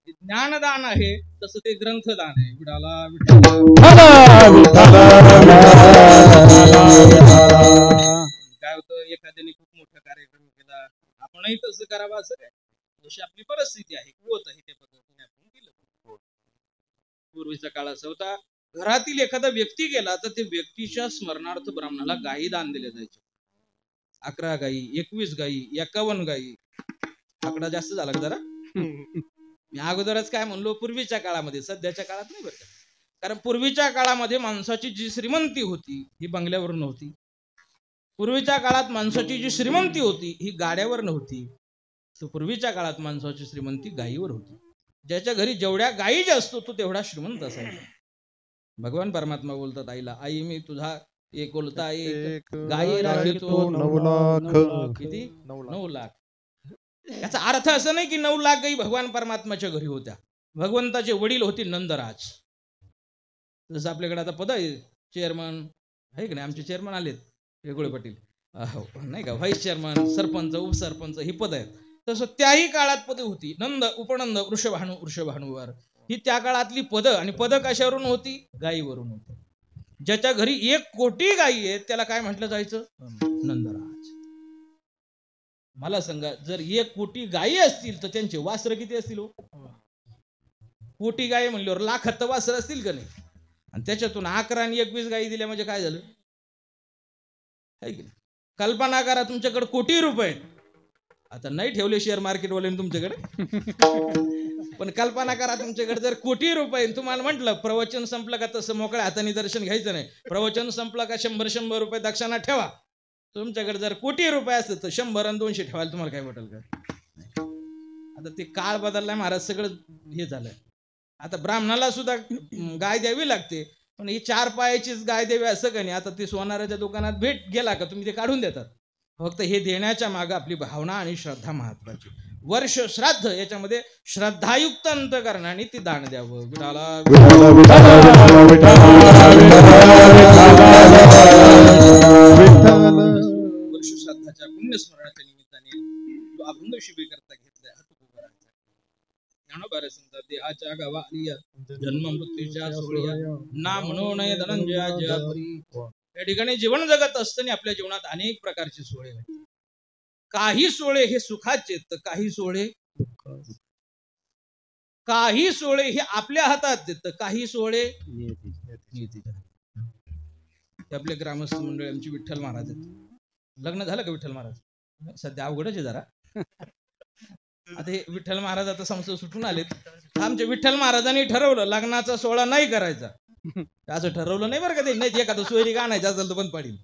ज्ञानदान आहे तसं ते ग्रंथदान आहे. काय होतं, एखाद्याने खूप मोठा कार्यक्रम केला, आपणही तसं करावं असं काय, जशी आपली परिस्थिती आहे कुवत आहे त्या पद्धतीने आपण केलं. पूर्वीचा काळ असा होता, घरातील एखादा व्यक्ती गेला तर ते व्यक्तीच्या स्मरणार्थ ब्राह्मणाला गायी दान दिले जायचे. 11 गायी, 21 गायी, 51 गायी. आकडा जास्त झाला का जरा? मी अगोदरच काय म्हणलो, पूर्वीच्या काळामध्ये, सध्याच्या काळात नाही बरं का. कारण पूर्वीच्या काळामध्ये माणसाची जी श्रीमंती होती ही बंगल्यावर नव्हती. पूर्वीच्या काळात माणसाची जी श्रीमंती होती ही गाड्यावर नव्हती. तर पूर्वीच्या काळात माणसाची श्रीमंती गायीवर होती. ज्याच्या घरी जेवढ्या गायी जास्त तो तेवढा श्रीमंत असायचा. भगवान परमात्मा बोलतात आईला, आई मी तुझा एकुलता एक गायी राखितो
9 लाख.
किती? 9 लाख. याचा अर्थ असं नाही की 9 लाख गायी भगवान परमात्माच्या घरी होत्या. भगवंताचे वडील होते नंदराज. जसं आपल्याकडे आता पद आहे चेअरमन आहे की नाही, आमचे चेअरमन आलेत वेगळे पाटील, नाही का, व्हाईस चेअरमन, सरपंच, उपसरपंच ही पद आहेत. तसं त्याही काळात पदे होती. नंद, उपनंद, वृषभानु, वृषभानुवर ही त्या काळातली पद. आणि पद कशावरून होती? गायीवरून होती. ज्याच्या घरी 1 कोटी गायी आहेत त्याला काय म्हटलं जायचं? नंदराज. मला सांगा, जर 1 कोटी गायी असतील तर त्यांचे वासर किती असतील? कोटी गायी म्हणल्यावर लाखात वासर असतील का नाही? आणि त्याच्यातून 11 आणि 21 गायी दिल्या म्हणजे काय झालं? कल्पना करा, तुमच्याकडे कोटी रुपये, आता नाही ठेवले शेअर मार्केटवाले तुमच्याकडे, पण कल्पना करा तुमच्याकडे जर कोटी रुपये, तुम्हाला म्हटलं प्रवचन संपलं का तसं मोकळ्या हाताने दर्शन घ्यायचं नाही, प्रवचन संपलं का 100 रुपये दक्षिणा ठेवा. तुमच्याकडे जर कोटी रुपये असतं तर 100 आणि 200 ठेवायला तुम्हाला काय वाटेल का? आता ते काळ बदललाय महाराज, सगळं हे झालंय. आता ब्राह्मणाला सुद्धा गाय द्यावी लागते, पण ही 4 पायाचीच गाय द्यावी असं का नाही. आता ती सोनाराच्या दुकानात भेट गेला का तुम्ही ते काढून देतात. फक्त हे देण्याच्या मागे आपली भावना आणि श्रद्धा महत्वाची. वर्ष श्राद्ध याच्यामध्ये श्रद्धायुक्त अंतकरणाने ती दान द्यावं. विठाला वर्ष श्राद्धाच्या पुण्यस्मरणाच्या निमित्ताने अभंग शिबिर करता घेतलाय. ज्ञानोबा सांगतात, देहाच्या गावा आलिया जन्म मृत्यूच्या सोहळ्या ना म्हणू नये धनंजया. या ठिकाणी जीवन जगत असताना आपल्या जीवनात अनेक प्रकारचे सोहळे आहेत. काही सोहळे हे सुखाचे आहेत, तर काही सोहळे हे आपल्या हातात आहेत, तर काही सोहळे नियतीचे. आपले ग्रामस्थ मंडळी आमची विठ्ठल महाराज आहेत. लग्न झालं का विठ्ठल महाराज? सध्या अवघडच आहे जरा. आता हे विठ्ठल महाराज आता संस्था सुटून आलेत. आमच्या विठ्ठल महाराजांनी ठरवलं लग्नाचा सोहळा नाही करायचा. असं ठरवलं नाही बरं का ते, नाही एखादं सोयरी आणायचं असेल तर बंद पडेल.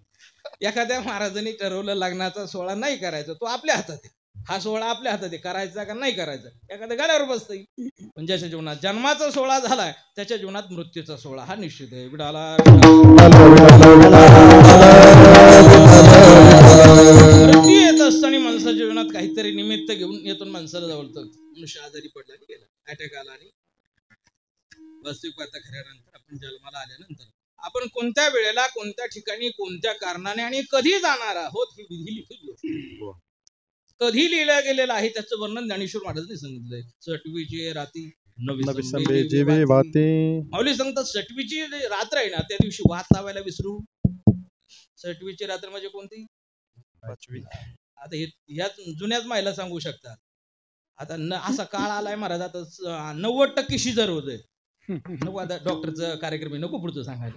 एखाद्या महाराजांनी ठरवलं लग्नाचा सोहळा नाही करायचा, तो आपल्या हातात आहे. हा सोहळा आपल्या हातात आहे, करायचा का नाही करायचा. एखाद्या गाड्यावर बसता येईल. पण ज्याच्या जीवनात जन्माचा सोहळा झालाय त्याच्या जीवनात मृत्यूचा सोहळा हा निश्चित आहे. विडाला मृत्यू येत असताना माणसाच्या जीवनात काहीतरी निमित्त घेऊन येतो, माणसाला जवळतं. मनुष्य आजारी पडला आणि गेला, अटॅक आला आणि वास्तविक आता खऱ्यानंतर आपण जन्माला आल्यानंतर आपण कोणत्या वेळेला, कोणत्या ठिकाणी, कोणत्या कारणाने आणि कधी जाणार आहोत ही विधी लिहिली. कधी लिहिलं गेलेलं आहे त्याचं वर्णन ज्ञानेश्वर महाराजांनी सांगितलंय. सटवीची रात्री माऊली सांगतात, सटवीची रात्र आहे ना त्या दिवशी वात लावायला विसरू. सटवीची रात्र म्हणजे कोणती? आता हे ह्याच जुन्याच महिला सांगू शकतात. आता असा काळ आलाय महाराज, आता 90% शिजर होतोय. नको आता डॉक्टरचं कार्यक्रम नको पुढचं सांगायला.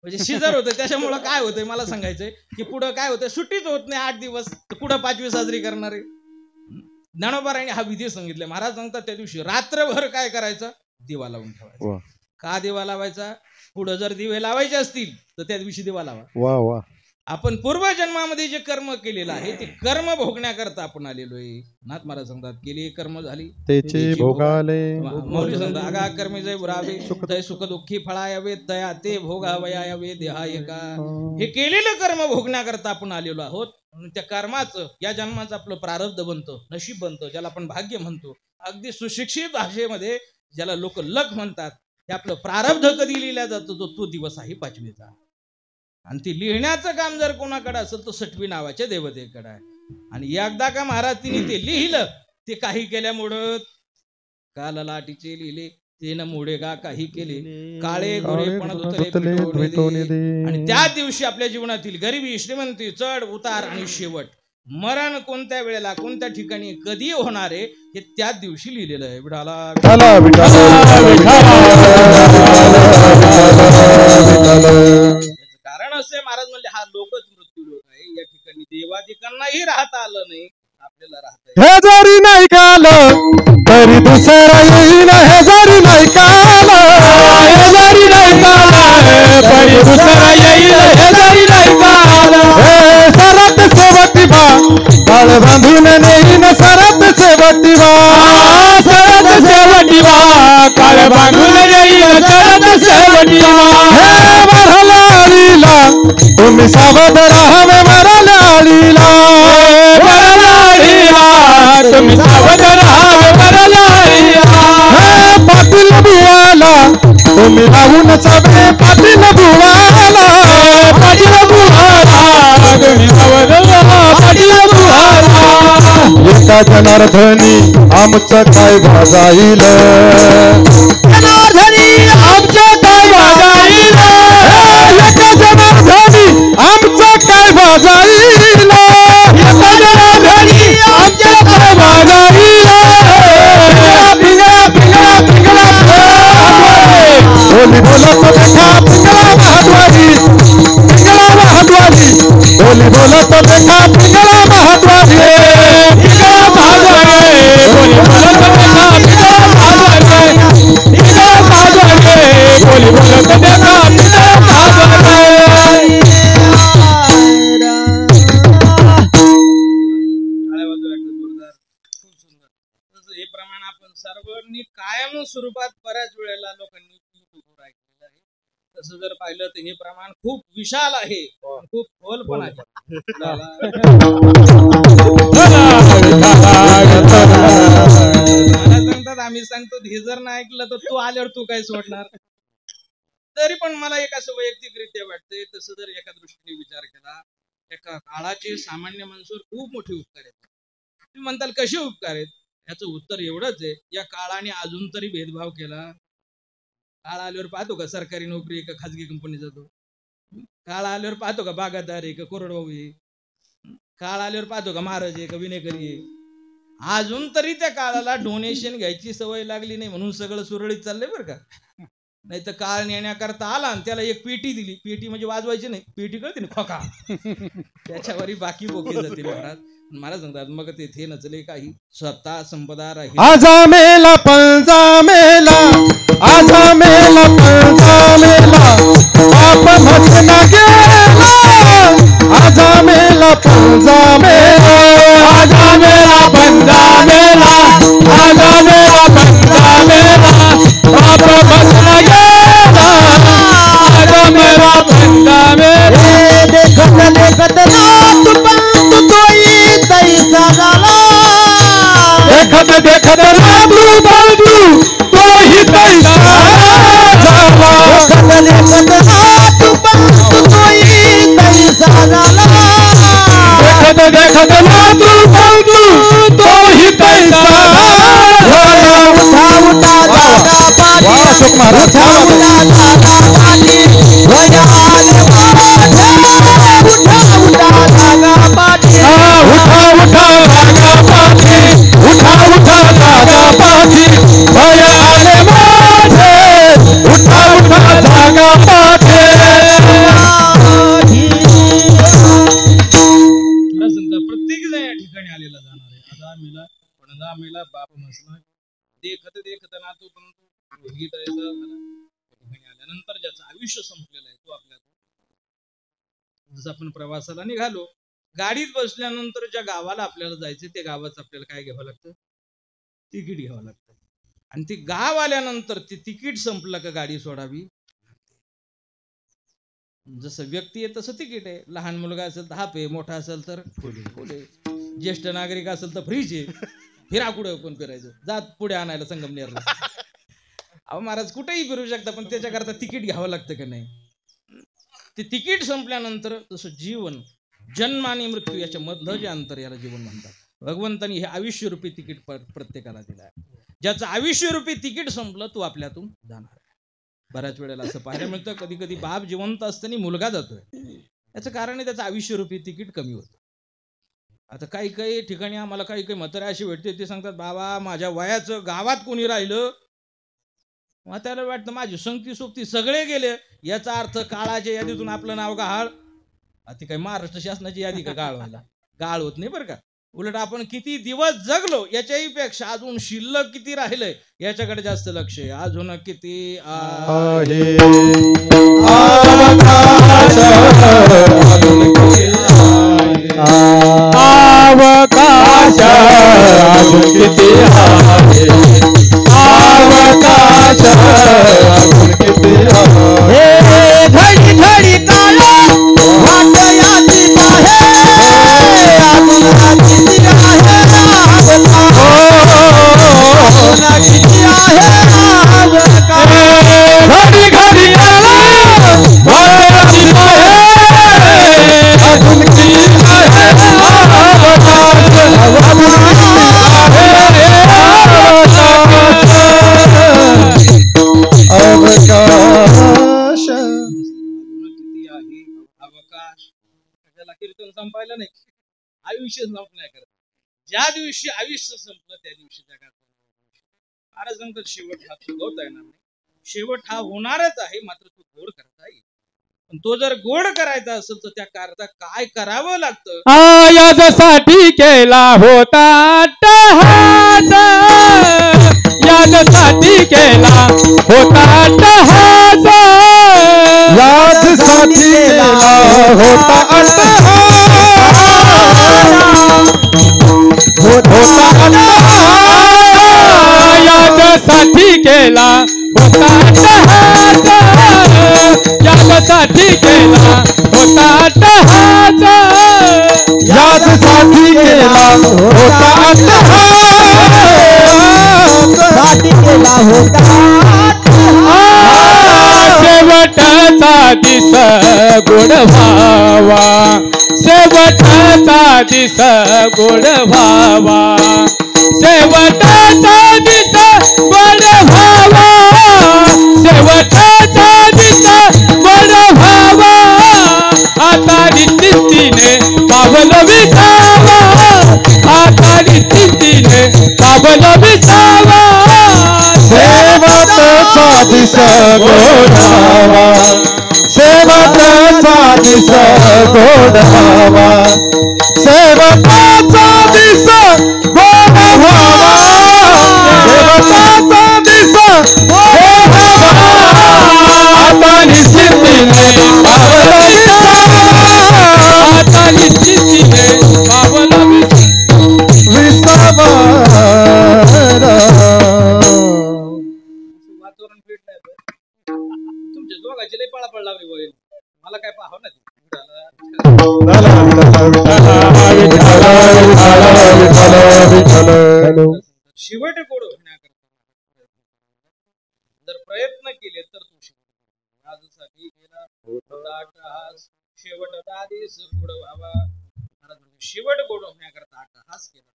म्हणजे शिजर होतंय, त्याच्यामुळं काय होतंय मला सांगायचंय की पुढं काय होतंय, सुट्टीच होत नाही 8 दिवस, पुढं 5वी साजरी करणार आहे. ज्ञानोबारायांनी हा विधी सांगितलाय. महाराज सांगतात त्या दिवशी रात्रभर काय करायचं? दिवा लावून ठेवायचा. का दिवा लावायचा? पुढं जर दिवे लावायचे असतील तर त्या दिवशी दिवा लावा. आपण पूर्वजन्मामध्ये जे कर्म केलेलं आहे ते कर्म भोगण्याकरता आपण आलेलो आहे. नाथ महाराज सांगतात, केली कर्म झाली त्याचे भोगाले. मौली सांगतात, आगा कर्मी जय बुरावे तय सुख दुःखी फळायावे तया ते भोगावयावे देहायका. हे केलेलं कर्म भोगण्याकरता आपण आलेलो आहोत. त्या कर्माचं या जन्माचं आपलं प्रारब्ध बनतं, नशीब बनतं, ज्याला आपण भाग्य म्हणतो. अगदी सुशिक्षित भाषेमध्ये ज्याला लोक लक म्हणतात, हे आपलं प्रारब्ध कधी लिहिला जातो तो दिवस आहे 5वीचा. आणि ती लिहिण्याचं काम जर कोणाकडे असेल तर सटवी नावाच्या देवतेकडे आहे. आणि एकदा का महाराज तिने ते लिहिलं, ते काही केल्यामुळं काल लाटीचे लिहिले ते न मोडे का काही केले, काळे गोरे पण आणि त्या दिवशी आपल्या जीवनातील गरिबी, श्रीमंती, चढ उतार आणि शेवट मरण कोणत्या वेळेला कोणत्या ठिकाणी कधी होणार आहे हे त्याच दिवशी लिहिलेलं आहे. विठाला कारण असे महाराज म्हणले हा लोकच मृत्यू लोक आहे. या ठिकाणी देवादिकांनाही राहता आलं नाही, आपल्याला राहता
हे जरी नाही काल तरी दुसरा येईल. हे जरी नाही काल, हे जरी नाही काल तरी दुसरा येईल. हे जरी नाही काल, हे सरत सेवटी बा काळ बांधून नेईन. सरत सेवटी बा, सरत सेवटी बा काळ बांधून येईल. सरत सेवटी बा, हे मरलालीला तुम्ही सावध राहावे. मरलालीला, मरलालीला तुम्ही सावध राहावे. मरलालीला, हे पाटील बुवाला तुम्ही लावून चावे. पाटील बुवाला, पाटील बुवाला तुम्ही सावध राहा. पाटील बुवाला, एका जनार्दनी आमचं काय भागाईल. जनार्दनी आमचं काय भागाईल. एका जनार्दनी आमचं काय भागाईल. एका जनार्दनी आमचं काय भागाईल. पिंगळा पिंगळा पिंगळा बोली बोलत देखा पिंगळा महाद्वारी. पिंगळा महाद्वारी बोली बोलत देखा. पिंगळा महाद्वारी, पिंगळा महाद्वारी बोली बोलत देखा. पिंगळा महाद्वारी, पिंगळा महाद्वारी बोली बोलत देखा. पिंगळा महाद्वारी.
खूप सुंदर. तसं हे प्रमाण आपण सर्वांनी कायम स्वरूपात बऱ्याच वेळेला लोकांनी ऐकलेलं आहे. तसं जर पाहिलं तर हे प्रमाण खूप विशाल आहे, खूप खोल पण आहे. मला सांगतात आम्ही सांगतो हे जर नाही ऐकलं तर तू आल्यावर तू काय सोडणार. तरी पण मला एक असं वैयक्तिकरित्या वाटतंय तसं जर एका दृष्टीने विचार केला एका काळाचे सामान्य माणसावर खूप मोठे उपकार आहेत. तुम्ही म्हणताल कसे उपकार आहेत, याचं उत्तर एवढंच आहे या काळाने अजून तरी भेदभाव केला. काळ आल्यावर पाहतो का सरकारी नोकरी आहे का खाजगी कंपनी जातो. काळ आल्यावर पाहतो का बागायतदार आहे का कोरडवाहू आहे. काळ आल्यावर पाहतो का महाराज आहे का विनेकरी आहे. अजून तरी त्या काळाला डोनेशन घ्यायची सवय लागली नाही म्हणून सगळं सुरळीत चाललंय बरं का. नाही तर काळ नेण्याकरता आला आणि त्याला एक पेटी दिली. पेटी म्हणजे वाजवायची नाही, पेटी कळते ना खोका, त्याच्यावरही बाकी बोके जातील महाराज. मला सांगतात मग ते नचले काही स्वतः संपदा राहील.
आजा मेला पंजा मेला, आजा मेला पंजा मेला पाप भजना गेला. आजा मेला पंजा मेला, आजा मेला पंजा मेला, आजा मेला पंजा मेला पाप भजना गेला. आजा मेला पंजा मेला.
देखत देखत नाथ पंत तोई तैसा झाला.
देखत देखत राबू बाजू तोही तैसा झाला.
देखत देखत नाथ पंत तोई तैसा झाला.
देखत देखत राबू बाजू तोही तैसा झाला.
उठा उठा दादा पाटी, उठा उठा दादा पाटी, वयाले माझे. उठा उठा दादा पाटी,
उठा उठा रागा पाठी, उठा उठा रागा पाठी भय आले माझे. उठा उठा रागा पाठी.
प्रत्येक जण या ठिकाणी आलेला जाणार आहे. आजा मेला पणजा मेला बाप मसला देखत देखत ना तो परंतु रोहित आहे ठिकाणी आल्यानंतर ज्याचं आयुष्य संपलेलं आहे तो आपल्या जसं आपण प्रवासाला निघालो गाडीत बसल्यानंतर ज्या गावाला आपल्याला जायचं त्या गावाचं आपल्याला काय घ्यावं लागतं, तिकीट घ्यावं लागतं. आणि ते गाव आल्यानंतर ते तिकीट संपलं का गाडी सोडावी. जसं व्यक्ती आहे तसं तिकीट आहे. लहान मुलगा असेल तर हाफ आहे, मोठा असेल तर फुल आहे, ज्येष्ठ नागरिक असेल तर फ्रीज आहे. फिरा कुठं पण फिरायचं, जात पुढे आणायला संगमनेरला. अहो महाराज कुठेही फिरू शकता पण त्याच्याकरता तिकीट घ्यावं लागतं का नाही. ते तिकीट संपल्यानंतर तसं जीवन जन्म आणि मृत्यू याच्या मधलं जे अंतर याला जीवन म्हणतात. भगवंतानी हे आयुष्यरूपी तिकीट प्रत्येकाला दिलं आहे. ज्याचं आयुष्यरूपी तिकीट संपलं तो आपल्यातून जाणार आहे. बऱ्याच वेळेला असं पाहायला मिळतं कधी कधी बाप जिवंत असताना मुलगा जातोय. याचं कारण आहे त्याचं आयुष्यरूपी तिकीट कमी होतं. आता काही काही ठिकाणी आम्हाला काही काही म्हातारे अशी भेटते, ते सांगतात बाबा माझ्या वयाचं गावात कोणी राहिलं. मग त्याला वाटतं माझी संगती सोबती सगळे गेले, याचा अर्थ काळाच्या यादीतून आपलं नाव गहाळ. ती काही महाराष्ट्र शासनाची यादी का गाळ व्हायला? गाळ होत नाही बरं का. उलट आपण किती दिवस जगलो याच्याही पेक्षा अजून शिल्लक किती राहिलंय याच्याकडे जास्त लक्ष आहे. अजून किती
आहे अवकाश अजून किती अवकाश अजून किती आहे अवकाश अजून किती आहे
घडी घडी काळ वाट याची आहे अजून किती आहे अजून किती आहे
घडी घडी आला वाटायची आहे अजून किती आहे अवकाश
किती आहे अवकाश. त्याला कीर्तन संपायला नाही, आयुष्य संपल्या करत. ज्या दिवशी आयुष्य संपलं त्या दिवशी जगात महाराज सांगतात शेवट हा चुकवता येणार नाही. शेवट हा होणारच आहे, मात्र तो गोड करता येईल. पण तो जर गोड करायचा असेल तर त्या करता काय करावं लागतं.
यासाठी केला होता अट्टहास यासाठी केला होता अट्टहास यासाठी केला होता यासाठी केला होता अट्टहास यासाठी केला होता अट्टहास यासाठी केला होता अट्टहास
केला होता
शेवटचा दिस गोड व्हावा शेवटचा दिस गोड व्हावा शेवटचा दिस गोड व्हावा शेवटचा दिस गोड व्हावा आता निश्चितीने पावल विसावा आता निश्चितीने पावल विसावा शेवटचा दिस गोडावा शेवटचा दिस गोडावा शेवटचा दिस गोड व्हावा शेवटचा दिस गोड व्हावा आता निश्चितीने पावल विसावा आता निश्चितीने पावल विसावा
वातावरण भेटलंय तुमच्या दोघांची लई पळापळ लावली होईल. मला काय पाहावं ना शेवट गोड होण्याकरता जर प्रयत्न केले तर तू आजसाठी केला अट्टहास शेवट आदेश गोड व्हावा. शेवट गोड होण्याकरता अट्टहास केला.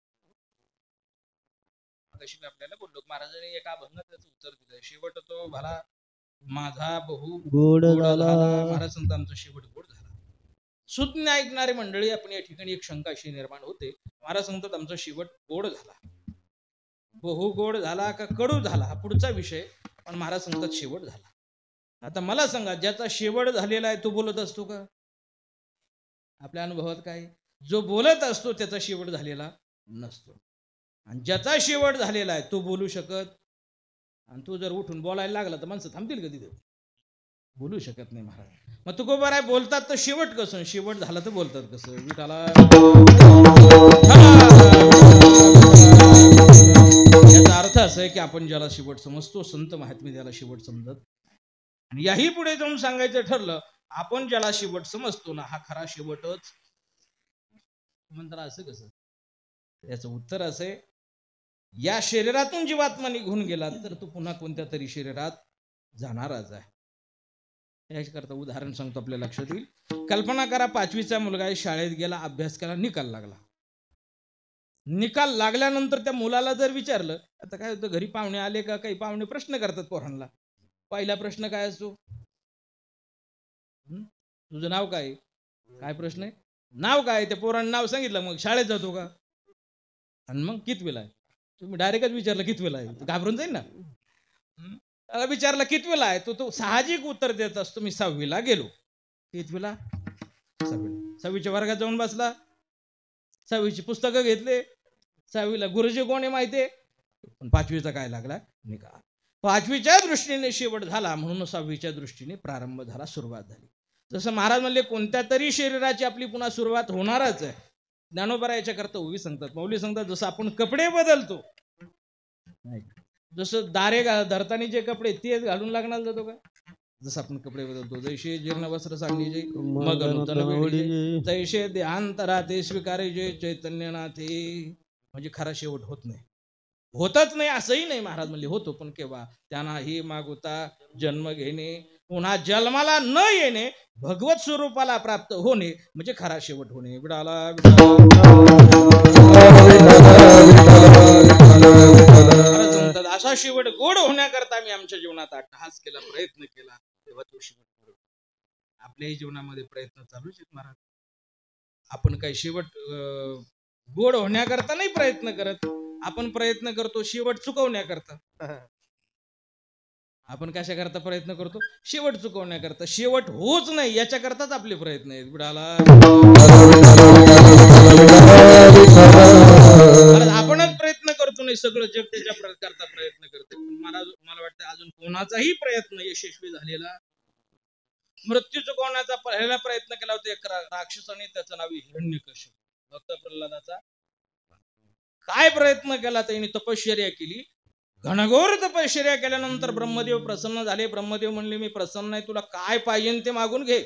कशी आपल्याला बोललो महाराजांनी एका अभंगात त्याचं उत्तर दिलंय. शेवट तो भला माझा बहु
गोड
झाला.
झाला
महाराज संत आमचा शेवट गोड झाला. सुज्ञ ऐकणारे मंडळी आपण या ठिकाणी एक शंका अशी निर्माण होते. महाराज सांगतात आमचा शेवट गोड झाला. बहु गोड झाला का कडू झाला हा पुढचा विषय, पण महाराज सांगतात शेवट झाला. आता मला सांगा ज्याचा शेवट झालेला आहे तो बोलत असतो का? आपल्या अनुभवात काय? जो बोलत असतो त्याचा शेवट झालेला नसतो. आणि ज्याचा शेवट झालेला आहे तो बोलू शकत. आणि तो जर उठून बोलायला लागला तर माणसं थांबतील का तिथे? बोलू शकत नाही महाराज. मग तू गोबर आहे बोलतात तर शेवट कसं? शेवट झाला तर बोलतात कसं? विठाला याचा अर्थ असा आहे की आपण ज्याला शेवट समजतो संत महात्मे त्याला शेवट समजत. आणि याही पुढे जाऊन सांगायचं ठरलं आपण ज्याला शेवट समजतो ना हा खरा शेवटच. म्हणतात असं कसं? याचं उत्तर असं आहे या शरीरातून जीवात्मा निघून गेला तर तो पुन्हा कोणत्या तरी शरीरात जाणारच आहे. याकरता उदाहरण सांगतो आपल्या लक्षात येईल. कल्पना करा 5वीचा मुलगा आहे, शाळेत गेला, अभ्यास केला, निकाल लागला. निकाल लागल्यानंतर त्या मुलाला जर विचारलं आता काय होतं घरी पाहुणे आले का काही पाहुणे प्रश्न करतात पोरांना. पहिला प्रश्न काय असतो? तुझं नाव काय? काय प्रश्न आहे? नाव काय? त्या पोरानं नाव सांगितलं. मग शाळेत जातो का? आणि मग कितवीला आहे? तुम्ही डायरेक्टच विचारलं कितवीला आहे, घाबरून जाईल ना. त्याला विचारलं कितवीला आहे, तो साहजिक उत्तर देत असतो मी 6वीला गेलो. कितवीला? 6वीला. 6वीच्या वर्गात जाऊन बसला, 6वीची पुस्तकं घेतले, 6वीला गुरुजी कोण आहे माहितीये, पण 5वीचा काय लागला निकाल. 5वीच्या दृष्टीने शेवट झाला म्हणून 6वीच्या दृष्टीने प्रारंभ झाला, सुरुवात झाली. जसं महाराज म्हणले कोणत्या तरी शरीराची आपली पुन्हा सुरुवात होणारच आहे. ज्ञानोबा याच्या करता उभी सांगतात, मौली सांगतात, जसं आपण कपडे बदलतो, जसं दारे धरताना जे कपडे तेच घालून लागणार जातो का, जसं आपण कपडे बदलतो. जैसे जीर्ण वस्त्र सांगलीजे मग नूतन वेळी, जैसे देहांतरा ते स्वीकारायचे चैतन्यनाथे. म्हणजे खरा शेवट होत नाही, होतच नाही असंही नाही. महाराज म्हणले होतो, पण केव्हा? त्यांना ही मागुता जन्म घेणे, पुन्हा जन्माला न येणे, भगवत स्वरूपाला प्राप्त होणे म्हणजे खरा शेवट होणे. विडाला असा शेवट गोड होण्याकरता मी आमच्या जीवनात अट्टहास केला, प्रयत्न केला, तेव्हा तो शेवट. आपल्याही जीवनामध्ये प्रयत्न चालूच आहेत महाराज. आपण काही शेवट गोड होण्याकरता नाही प्रयत्न करत, आपण प्रयत्न करतो शेवट चुकवण्याकरता. आपण कशाकरता प्रयत्न करतो? शेवट चुकवण्याकरता. शेवट होऊच नाही याच्याकरताच आपले प्रयत्न आहेत. बुडाला आपणच प्रयत्न करतो नाही, सगळं जग त्याच्या करता प्रयत्न करते. मला वाटतं अजून कोणाचाही प्रयत्न यशस्वी झालेला. मृत्यू चुकवण्याचा पहिला प्रयत्न केला होता एक राक्षसाने, त्याचं नाव हिरण्यकश्यप. भक्त प्रल्हादाचा काय प्रयत्न केला? त्यांनी तपश्चर्या केली, घनघोर तपश्चर्या केल्यानंतर ब्रह्मदेव प्रसन्न झाले. ब्रह्मदेव म्हणले मी प्रसन्न आहे, तुला काय पाहिजे ते मागून घे.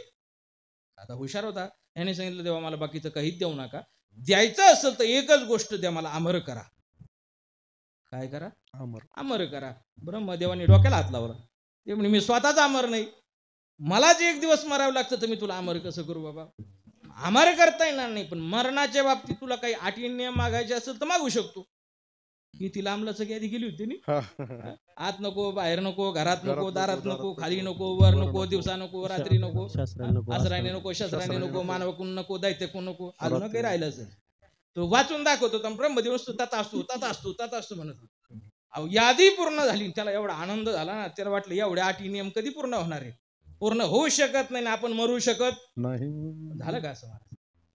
आता हुशार होता, याने सांगितलं देवा मला बाकीचं काहीच देऊ नका, द्यायचं असेल तर एकच गोष्ट द्या, मला अमर करा. काय करा? अमर करा. ब्रह्मदेवाने डोक्याला हात लावला. ते म्हणे मी स्वतःच अमर नाही, मला जे एक दिवस मरावं लागतं तर मी तुला अमर कसं करू बाबा? अमर करता येणार नाही, पण मरणाच्या बाबतीत तुला काही अटी नियम मागायचे असेल तर मागू शकतो. ही ती लांबला सगळी आधी गेली होती ना. आत नको, बाहेर नको, घरात नको, दारात नको, खाली नको, वर नको, दिवसा नको, रात्री नको, आसराने नको, शस्त्राने नको, मानवकून नको, दैत्यकून नको. अजून काही राहिलं असेल तो वाचून दाखवतो. ब्रह्मदिवस तथा असतो, तथा असतो, तथा असतो म्हणत. यादी पूर्ण झाली, त्याला एवढा आनंद झाला ना, त्याला वाटलं एवढे अटी नियम कधी पूर्ण होणार आहे? पूर्ण होऊ शकत नाही, आपण मरू शकत नाही. झालं का असं?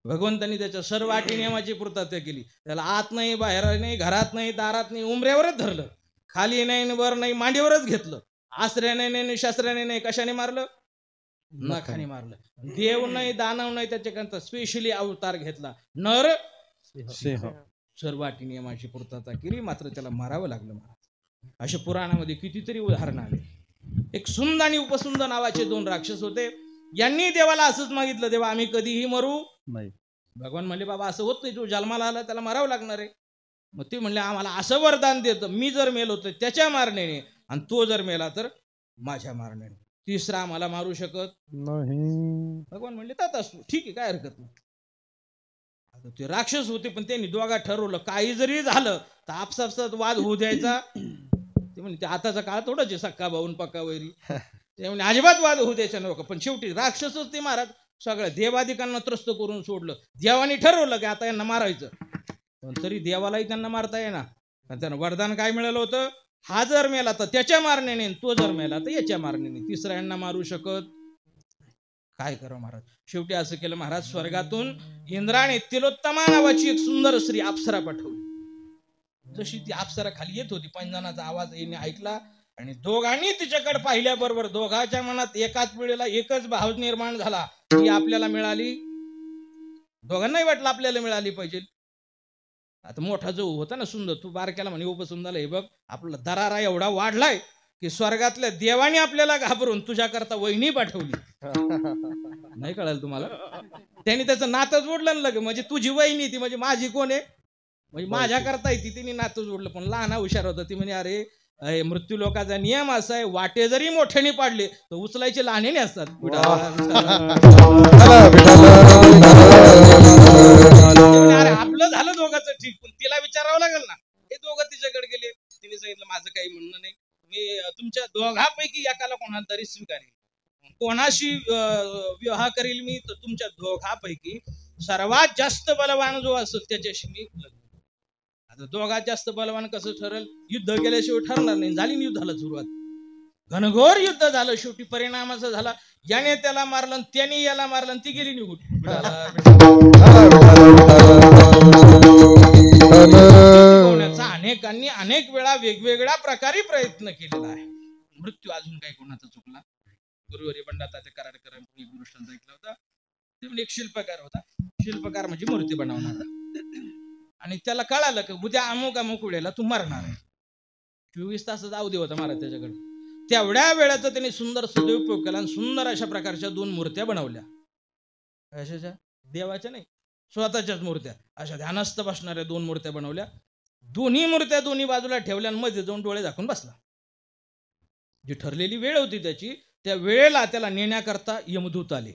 भगवंतांनी त्याच्या सर्व अटी नियमाची पूर्तता केली. त्याला आत नाही, बाहेर नाही, घरात नाही, दारात नाही, उमऱ्यावरच धरलं, खाली नाही, वर नाही, मांडीवरच घेतलं. आश्रयाने नाही, शास्त्राने नाही, कशाने मारलं? नखाने मारलं. देव नाही, दानव नाही, त्याच्याकरता स्पेशली अवतार घेतला, नर सिंह. सर्व अटी नियमाची पूर्तता केली, मात्र त्याला मारावं लागलं. अशा पुराणामध्ये कितीतरी उदाहरणं आले. एक सुंद आणि उपसुंद नावाचे 2 राक्षस होते. यांनी देवाला असंच मागितलं, देवा आम्ही कधीही मरू नाही. भगवान म्हणले बाबा असं होत नाही, जो जन्माला आला त्याला मारावं लागणार आहे. मग ते म्हणले आम्हाला असं वरदान देतं, मी जर मेलो तर त्याच्या मारण्याने, आणि तो जर मेला तर माझ्या मारण्याने, तिसरा आम्हाला मारू शकत नाही. भगवान म्हणले तात असतो, ठीक आहे, काय हरकत नाही. आता ते राक्षस होते, पण त्यांनी दोघा ठरवलं काही जरी झालं तर आपसापसात वाद होऊ द्यायचा. ते म्हणजे आताचा काळ थोडंच आहे, सक्का भाऊन पक्का वैरी. ते म्हणजे अजिबात वाद होऊ द्यायचा नव्हता. पण शेवटी राक्षसच ते महाराज सगळ्या देवादिकांना त्रस्त करून सोडलं. देवाने ठरवलं की आता यांना मारायचं, पण तरी देवालाही त्यांना मारता येणार. त्यांना वरदान काय मिळालं होतं? हा जर मेला तर त्याच्या मारण्याने, तो जर मेला तर याच्या मारण्याने, तिसरा यांना मारू शकत. काय करा महाराज? शेवटी असं केलं महाराज, स्वर्गातून इंद्राने तिलोत्तमा नावाची एक सुंदर स्त्री अप्सरा पाठवली. जशी ती अप्सरा खाली येत होती, पंजनाचा आवाज येणे ऐकला, आणि दोघांनी तिच्याकडे पाहिल्याबरोबर दोघांच्या मनात एकाच वेळेला एकच भाव निर्माण झाला, ही आपल्याला मिळाली. दोघांनाही वाटलं आपल्याला मिळाली पाहिजे. आता मोठा जो होता ना सुंदर, तू बारक्याला म्हणे उपसुंदरला, हे बघ आपला दरारा एवढा वाढलाय की स्वर्गातल्या देवाने आपल्याला घाबरून तुझ्याकरता वहिनी पाठवली. नाही कळालं तुम्हाला? त्यांनी त्याचं नातं जोडलं लगे, म्हणजे तुझी वहिनी ती म्हणजे माझी कोण आहे, म्हणजे माझ्या करता येते. तिने नातं जोडलं. पण लहान हुशार होतं, ती म्हणे अरे मृत्यू लोकाचा नियम असा आहे, वाटे जरी मोठ्याने पाडले तर उचलायचे लहानेने असतात. अरे आपलं झालं दोघांचं ठीक, पण तिला विचारावं लागेल ना. हे दोघं तिच्याकडे गेले. तिने सांगितलं माझं काही म्हणणं नाही, मी तुमच्या दोघांपैकी एकाला कोणाला तरी स्वीकारेल, कोणाशी विवाह करेल मी तर तुमच्या दोघांपैकी सर्वात जास्त बलवान जो असतो त्याच्याशी मी लग्न. आता दोघात जास्त बलवान कसं ठरेल? युद्ध केल्याशिवाय ठरणार नाही. झाली ना युद्धाला सुरुवात, घनघोर युद्ध झालं. शेवटी परिणाम असा झाला, याने त्याला मारलं, त्याने याला मारलं, ती गेली निघून. अनेकांनी अनेक वेळा वेगवेगळ्या प्रकारे प्रयत्न केलेला आहे. मृत्यू अजून काही कोणाचा चुकला. गुरुवारी बंडातात्या कराडकर एक दृष्टांत ऐकला होता. ते म्हणजे एक शिल्पकार होता. शिल्पकार म्हणजे मूर्ती बनवणारा. आणि त्याला कळालं की उद्या अमुक अमुक वेळेला तू मरणार आहे. 24 तास अवधी होता महाराज त्याच्याकडे. तेवढ्या वेळाचा त्यांनी सुंदर सदुपयोग केला आणि सुंदर अशा प्रकारच्या 2 मूर्त्या बनवल्या. कशाच्या? देवाच्या नाही, स्वतःच्याच मूर्त्या. अशा ध्यानस्थ बसणाऱ्या 2 मूर्त्या बनवल्या. दोन्ही मूर्त्या दोन्ही बाजूला ठेवल्या आणि मध्ये जाऊन डोळे झाकून बसला. जी ठरलेली वेळ होती त्याची, त्या वेळेला त्याला नेण्याकरता यमदूत आले.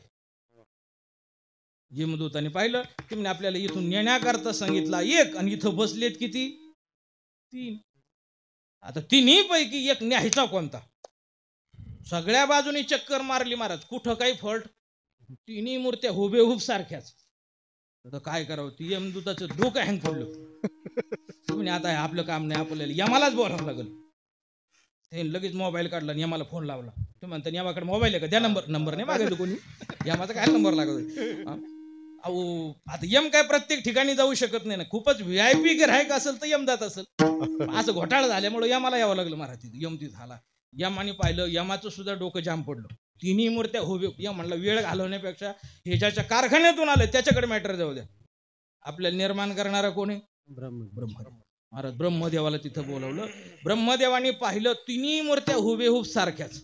यमदूताने पाहिलं की म्हणे आपल्याला इथून नेण्याकरता सांगितला 1 आणि इथं बसलेत किती? 3. आता तिन्ही पैकी एक न्यायचा कोणता? सगळ्या बाजूनी चक्कर मारली महाराज, कुठं काही फॉल्ट. तिन्ही मूर्त्या हुबेहूब सारख्याच. आता काय करावं? ती यमदूताचं डोकं हँग पडलं. म्हणे आता आपलं काम नाही, आपल्याला यमालाच बोलावं लागेल. ते लगेच मोबाईल काढला आणि यमाला फोन लावला. ते म्हणतात यमाकडे मोबाईल आहे का? द्या नंबर. नंबर नाही मागायचं कोणी, यमाचा काय नंबर लागत? अहो आता यम काय प्रत्येक ठिकाणी जाऊ शकत नाही ना. खूपच VIP गिऱ्हाईक असेल तर यम जात असेल. असं घोटाळा झाल्यामुळे यमाला यावं लागलं महाराज. यम तिथं आला. यमाने पाहिलं, यमाचं सुद्धा डोकं जाम पडलं. तिन्ही मूर्त्या हुबे. यम म्हणलं वेळ घालवण्यापेक्षा हे ज्याच्या कारखान्यातून आलं त्याच्याकडे मॅटर जाऊ द्या. आपल्याला निर्माण करणारा कोण आहे? ब्रह्म. महाराज ब्रह्मदेवाला तिथं बोलवलं. ब्रह्मदेवाने पाहिलं, तिन्ही मूर्त्या हुबेहूब सारख्याच.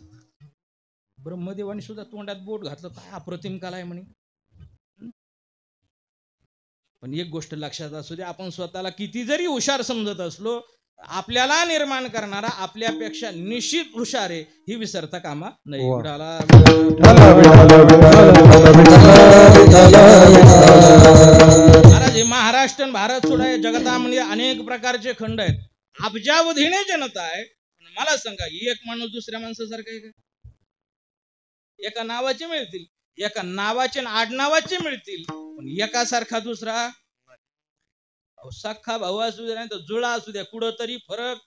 ब्रह्मदेवाने सुद्धा तोंडात बोट घातलं. काय अप्रतिम कला आहे म्हणे. पण एक गोष्ट लक्षात असू दे, आपण स्वतःला किती जरी हुशार समजत असलो, आपल्याला निर्माण करणारा आपल्यापेक्षा निश्चित हुशार आहे ही विसरता कामा नाही. महाराज हे महाराष्ट्र भारत सुद्धा जगतामध्ये अनेक प्रकारचे खंड आहेत. अब्जावधीने जनता आहे. मला सांगा, एक माणूस दुसऱ्या माणसासारखा आहे का? एका नावाचे मिळतील, एका नावाचे आडनावाचे मिळतील, पण एकासारखा दुसरा सख्खा भाऊ असू द्या नाही तर जुळा असू द्या, कुठं तरी फरक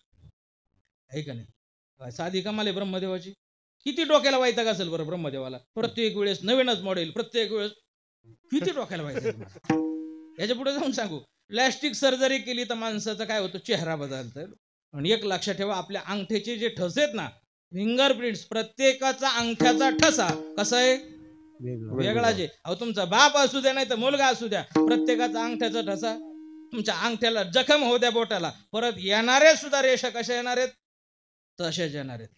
आहे का नाही? साधी कमाल आहे ब्रह्मदेवाची. किती डोक्याला वैताग असेल बरं ब्रह्मदेवाला. प्रत्येक वेळेस नवीनच मॉडेल, प्रत्येक वेळेस किती डोक्याला वैताग. याच्या पुढे जाऊन सांगू, प्लॅस्टिक सर्जरी केली तर माणसाचा काय होतं? चेहरा बदलतो. आणि एक लक्षात ठेवा, आपल्या अंगठ्याचे जे ठस आहेत ना, फिंगरप्रिंट्स, प्रत्येकाचा अंगठ्याचा ठसा कसा आहे? वेगळा. जे अहो तुमचा बाप असू द्या नाही तर मुलगा असू द्या, प्रत्येकाचा अंगठ्याचा ठसा. तुमच्या अंगठ्याला जखम होऊ द्या बोटाला, परत येणारे सुद्धा रेषा कशा येणार आहेत? तशाच येणार आहेत.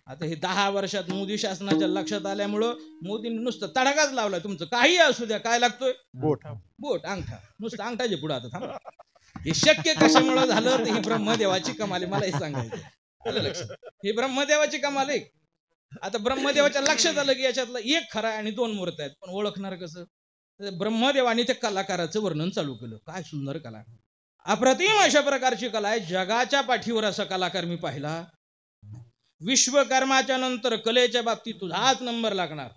आता हे 10 वर्षात मोदी शासनाच्या लक्षात आल्यामुळं मोदींनी नुसतं तडकाच लावलाय. तुमचं काही असू द्या, काय लागतोय? बोट, अंगठा, नुसतं अंगठाचे पुढे. आता थांबा, हे शक्य कशामुळे झालं? तर ही ब्रह्मदेवाची कमाल आहे. मला हे सांगायचं लक्षात, ही ब्रह्मदेवाची कमाल आहे. आता ब्रह्मदेवाच्या लक्षात आलं की याच्यातला एक खरा आणि 2 मूर्त्या आहेत, पण ओळखणार कसं? ब्रह्मदेवाने त्या कलाकाराचं वर्णन चालू केलं. काय सुंदर कला, अप्रतिम अशा प्रकारची कला आहे. जगाच्या पाठीवर असा कलाकार मी पाहिला. विश्वकर्माच्या नंतर कलेच्या बाबतीत तुझाच नंबर लागणार.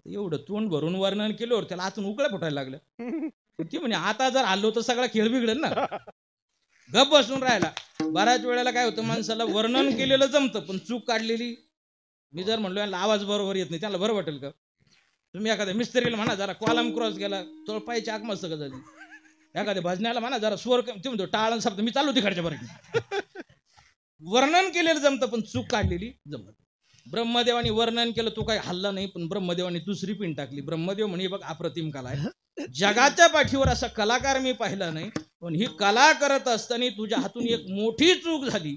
एवढं तोंड भरून वर्णन केल्यावर त्याला आतून उकळ्या फुटायला लागलं. ती म्हणे आता जर आलो तर सगळा खेळ बिघडेल ना. गप बसून राहिला. बऱ्याच वेळेला काय होतं, माणसाला वर्णन केलेलं जमतं पण चूक काढलेली. मी जर म्हणलो याला आवाज बरोबर येत नाही, त्याला बरं वाटेल का? तुम्ही एखाद्या मिस्त्रीला म्हणा जरा कॉलम क्रॉस गेला, तो पायची आग मस्त झाली. एखाद्या भजनाला म्हणा जरा स्वर ते म्हणतो टाळण शब्द, मी चालू तिकडच्या बरं. वर्णन केलेलं जमतं पण चूक काढलेली जमत. ब्रह्मदेवानी वर्णन केलं, तो काही हल्ला नाही, पण ब्रह्मदेवानी दुसरी पिन टाकली. ब्रह्मदेव म्हणे बघ अप्रतिम कला आहे, जगाच्या पाठीवर असा कलाकार मी पाहिला नाही, पण ही कला करत असताना तुझ्या हातून एक मोठी चूक झाली.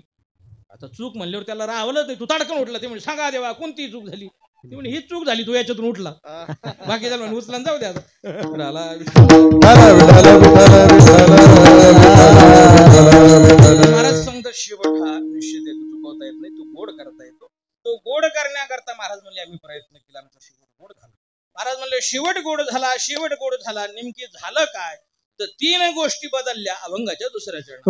आता चूक म्हणल्यावर त्याला राहवलं नाही, तू ताडकन उठला. ते म्हणजे सांगा देवा कोणती चूक झाली? ते म्हणे ही चूक झाली, तू याच्यातून उठला. बाकी झालं उचला जाऊ द्या. महाराज सांगतात शेवट हा निश्चित आहे, तू चुकवता येत नाही, तू गोड करता येतो. तो गोड करण्याकरता महाराज म्हणले आम्ही प्रयत्न केला, आमचा शेवट गोड झाला. महाराज म्हणले शेवट गोड झाला, शेवट गोड झाला. नेमकी झालं काय? तर 3 गोष्टी बदलल्या अभंगाच्या दुसऱ्या चरणात.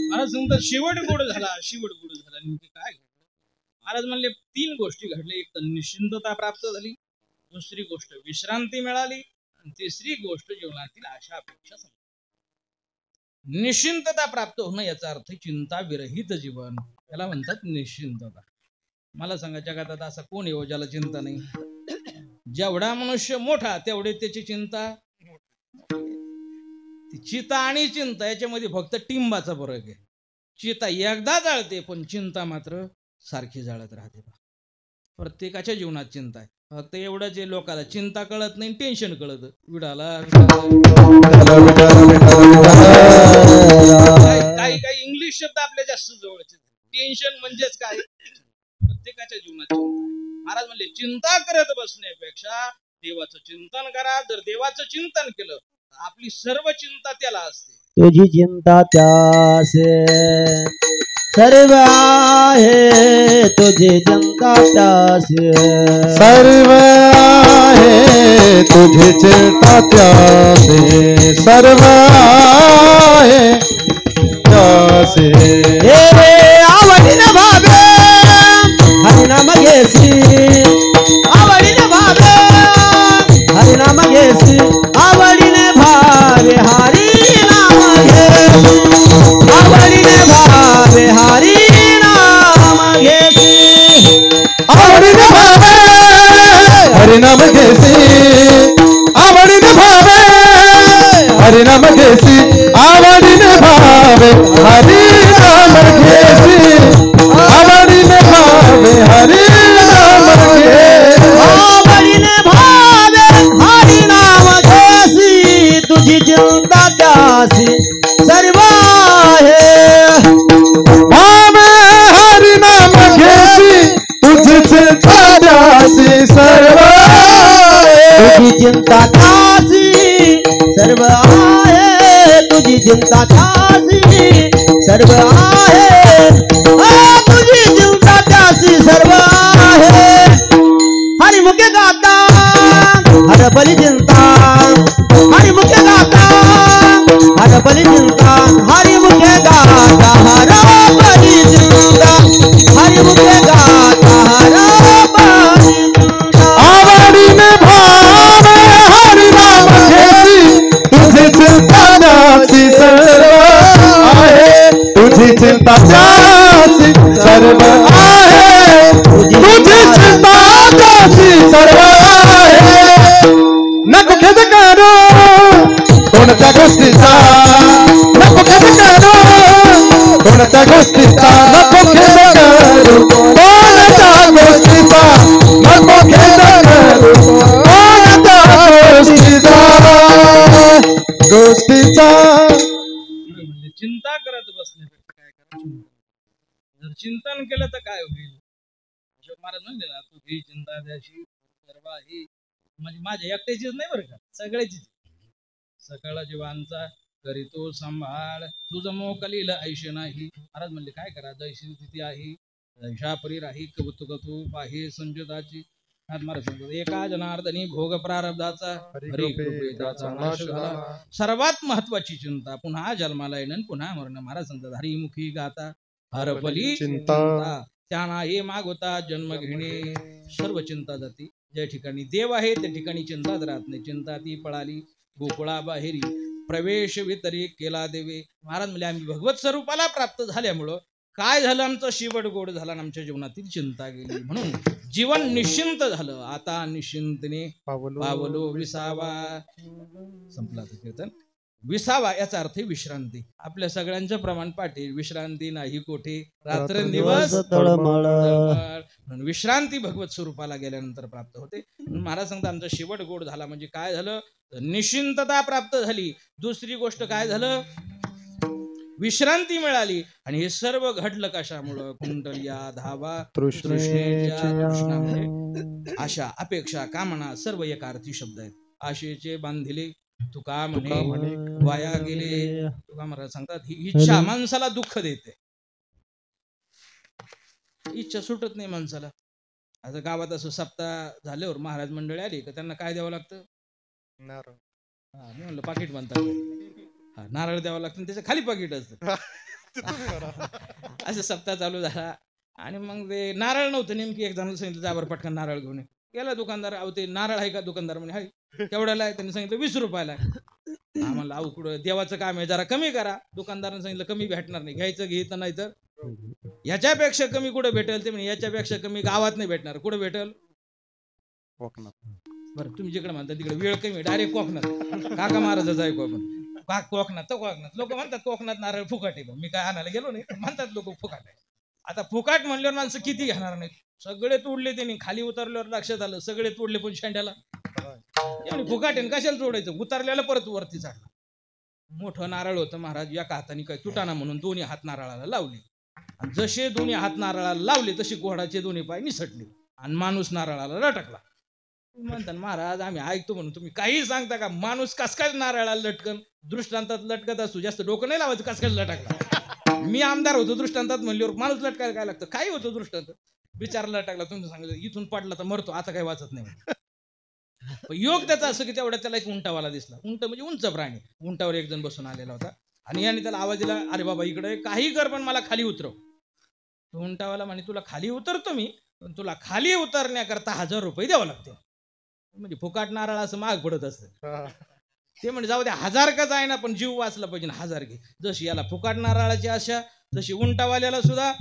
महाराज सांगतात शेवट गोड झाला, शेवट गोड झाला. नेमकी काय घडलं? महाराज म्हणले 3 गोष्टी घडल्या. एक तर निश्चिंतता प्राप्त झाली, दुसरी गोष्ट विश्रांती मिळाली, आणि तिसरी गोष्ट जीवनातील आशा अपेक्षा संपली. निश्चिंतता प्राप्त होणं याचा अर्थ चिंता विरहित जीवन, याला म्हणतात निश्चिंतता. मला सांगा, जगात आता असा कोण येऊ ज्याला चिंता नाही? जेवढा मनुष्य मोठा तेवढे त्याची चिंता. चिता आणि चिंता याच्यामध्ये फक्त टिंबाचा फरक आहे. चिता एकदा जाळते, पण चिंता मात्र सारखी जाळत राहते. प्रत्येकाच्या जीवनात चिंता आहे. फक्त एवढं जे लोकांना चिंता कळत नाही, टेन्शन कळत. विडाला काही काही इंग्लिश शब्द आपल्या जास्त जवळचे. टेन्शन म्हणजेच काय? प्रत्येकाच्या जीवनात चिंता आहे. महाराज म्हणले चिंता करत बसण्यापेक्षा देवाचं चिंतन करा. जर देवाचं चिंतन केलं तर आपली सर्व चिंता त्याला असते.
तुझी चिंता त्यासे सर्व आहे, तुझी चिंता त्यासे
सर्व आहे, तुझी चिंता त्यासे सर्व आहे त्यासे.
हे आवडीने भावे हरिनाम घेसी, आवडीने भावे हरिनाम घेसी, आवडीने भावे हरिनाम घेसी, आवडीने भावे हरिनाम घेसी,
आवडीने भावे हरिनाम घेसी, आवडीने भावे हरिनाम घेसी, आवडीने भावे हरिनाम घेसी, आवडीने भावे हरिनाम घेसी,
आवडीने भावे हरिनाम घेसी, तुझी चिंता त्यासी सर्व आहे.
भावे हरिनाम घेसी, तुझी चिंता त्यासी सर्व आहे.
तुझी चिंता त्यासी सर्व आहे, तुझी चिंता त्यासी सर्व आहे, तुझी चिंता त्यासी सर्व आहे. हरिमुखे गाता हरबली चिंता, हरिमुखे गाता हरबली चिंता, हरिमुखे गाता हरबली चिंता, हरिमुखे गाता हरबली चिंता.
आवडीने भावे हरिनाम घेसी, तुझी चिंता त्यासी सर्व आहे, तुझी चिंता त्यासी सर्व आहे, तुझी चिंता त्यासी सर्व आहे. नको खेद करू कोणत्या गोष्टीचा, नको खेद करू कोणत्या गोष्टीचा, नको खेद करू कोणत्या गोष्टीचा, नको खेद करू कोणत्या गोष्टीचा, गोष्टीचा.
म्हणजे चिंता करत बसण्यापेक्षा काय करा, जर चिंतन केलं तर काय होईल? अशोक महाराज म्हणले ना, तुझी चिंता त्याची सर्व आहे. म्हणजे माझ्या एकट्याचीच नाही बरं का, सगळ्याचीच. सकळ जीवांचा करीतो सांभाळ, तुझं मोकलील ऐश नाही. महाराज म्हणले काय करा, जैशी स्थिती आहे जैशापरी राही, कौतुक तूप आहे संजोताची. महाराज सांगतात एका जनार्दनी भोग प्रारब्धाचा हरी कृपेचा नाश झाला. सर्वात महत्वाची चिंता पुन्हा जन्माला येणं, पुन्हा मरण. महाराज सांगतात हरिमुखी गाता हरपली चिंता, त्यांना हे मागवता जन्म घेणे. सर्व चिंता जाती. ज्या ठिकाणी देव आहे त्या ठिकाणी चिंताच राहत नाही. चिंता ती पळाली गोकुळा बाहेरी, प्रवेश वितरी केला देवे. महाराज म्हणजे आम्ही भगवत स्वरूपाला प्राप्त झाल्यामुळं काय झालं, आमचं शेवट गोड झाला, आमच्या जीवनातील चिंता गेली. म्हणून जीवन निश्चिंत झालं. आता निश्चिंतने पावलो विसावा. संपला कीर्तन. विसावा याचा अर्थ विश्रांती. आपल्या सगळ्यांचं प्रमाण पाठी विश्रांती नाही कोठे रात्र दिवस
तळमळ.
म्हणून विश्रांती भगवत स्वरूपाला गेल्यानंतर प्राप्त होते. महाराज सांगतात आमचा शेवट गोड झाला म्हणजे काय झालं तर निश्चिंतता प्राप्त झाली. दुसरी गोष्ट काय झालं विश्रांती मिळाली. आणि हे सर्व घडलं कशामुळं कुंडल्या धावा तृष्णेच्या तृष्णामुळे. आशा अपेक्षा कामना सर्व एका अर्थी शब्द आहेत. आशेचे बांधिले तुका म्हणे वाया गेले. तुका महाराज सांगतात ही इच्छा माणसाला दुःख देते. इच्छा सुटत नाही माणसाला. आता गावात असं सप्ताह झाल्यावर महाराज मंडळी आली का त्यांना काय द्यावं लागतं
नारळ.
मी म्हणलं पाकिट म्हणतात नारळ द्यावं लागतं त्याच्या खाली पाकिट असतं. असं सप्ताह चालू झाला आणि मग ते नारळ नव्हतं. नेमकी एक जणांना सांगितलं जाबर पटकन नारळ घेऊन ये. गेला दुकानदार. अहो ते नारळ आहे का दुकानदार म्हणे हाय. केवढ्याला आहे त्यांनी सांगितलं 20 रुपयाला. आम्हाला अहो कुठं देवाचं काम आहे जरा कमी करा. दुकानदाराने सांगितलं कमी भेटणार नाही घ्यायचं घ्यायचं नाही तर याच्यापेक्षा कमी कुठं भेटेल ते म्हणे याच्यापेक्षा कमी गावात नाही भेटणार. कुठं भेटेल
कोकणात.
बरं तुम्ही जिकडे म्हणता तिकडे वेळ कमी डायरेक्ट कोकणात. काका महाराजाचं ऐकू आपण कोकणात तर कोकणात लोक म्हणतात कोकणात नारळ फुकाट आहे. मी काय आणायला गेलो नाही म्हणतात लोक फुकाट आहे. आता फुकाट म्हणल्यावर माणसं किती घेणार नाहीत. सगळे तोडले त्यांनी. खाली उतरल्यावर लक्षात आलं सगळे तोडले पण शेंड्याला फुकाट आहे कशाला तोडायचं. उतरल्याला परत वरती चढला. मोठं नारळ होतं. महाराज एका हाताने काय तुटाना म्हणून दोन्ही हात नारळाला लावले. जसे दोन्ही हात नारळाला लावले तशी घोडाचे दोन्ही पाय निसटले आणि माणूस नारळाला लटकला. म्हणतात महाराज आम्ही ऐकतो म्हणून तुम्ही काही सांगता का. माणूस कस काय नारळाला लटकन दृष्टांतात लटकत असतो. जास्त डोकं नाही लावायचं कस काय लटकला. मी आमदार होतो दृष्टांतात म्हणल्यावर माणूस लटकायला काय लागतं. काही होतं दृष्टांत विचारला लटकला. तुम्ही सांगितलं इथून पडला तर मरतो आता काही वाचत नाही. योग त्याचा असं की तेवढ्या त्याला एक उंटावाला दिसला. उंट म्हणजे उंच प्राणी. उंटावर एक जण बसून आलेला होता आणि याने त्याला आवाज दिला अरे बाबा इकडे काही कर पण मला खाली उतरव. तो उंटावाला म्हणे तुला खाली उतरतो मी पण तुला खाली उतरण्याकरता 1000 रुपये द्यावं लागते. म्हणजे फुकाट नारळ असं महाग पडत असतं. ते म्हणजे जाऊ द्या 1000 का जायना पण जीव वाचला पाहिजे 1000 घे. जशी याला फुकाट नारळाची आशा तशी उंटावाल्याला सुद्धा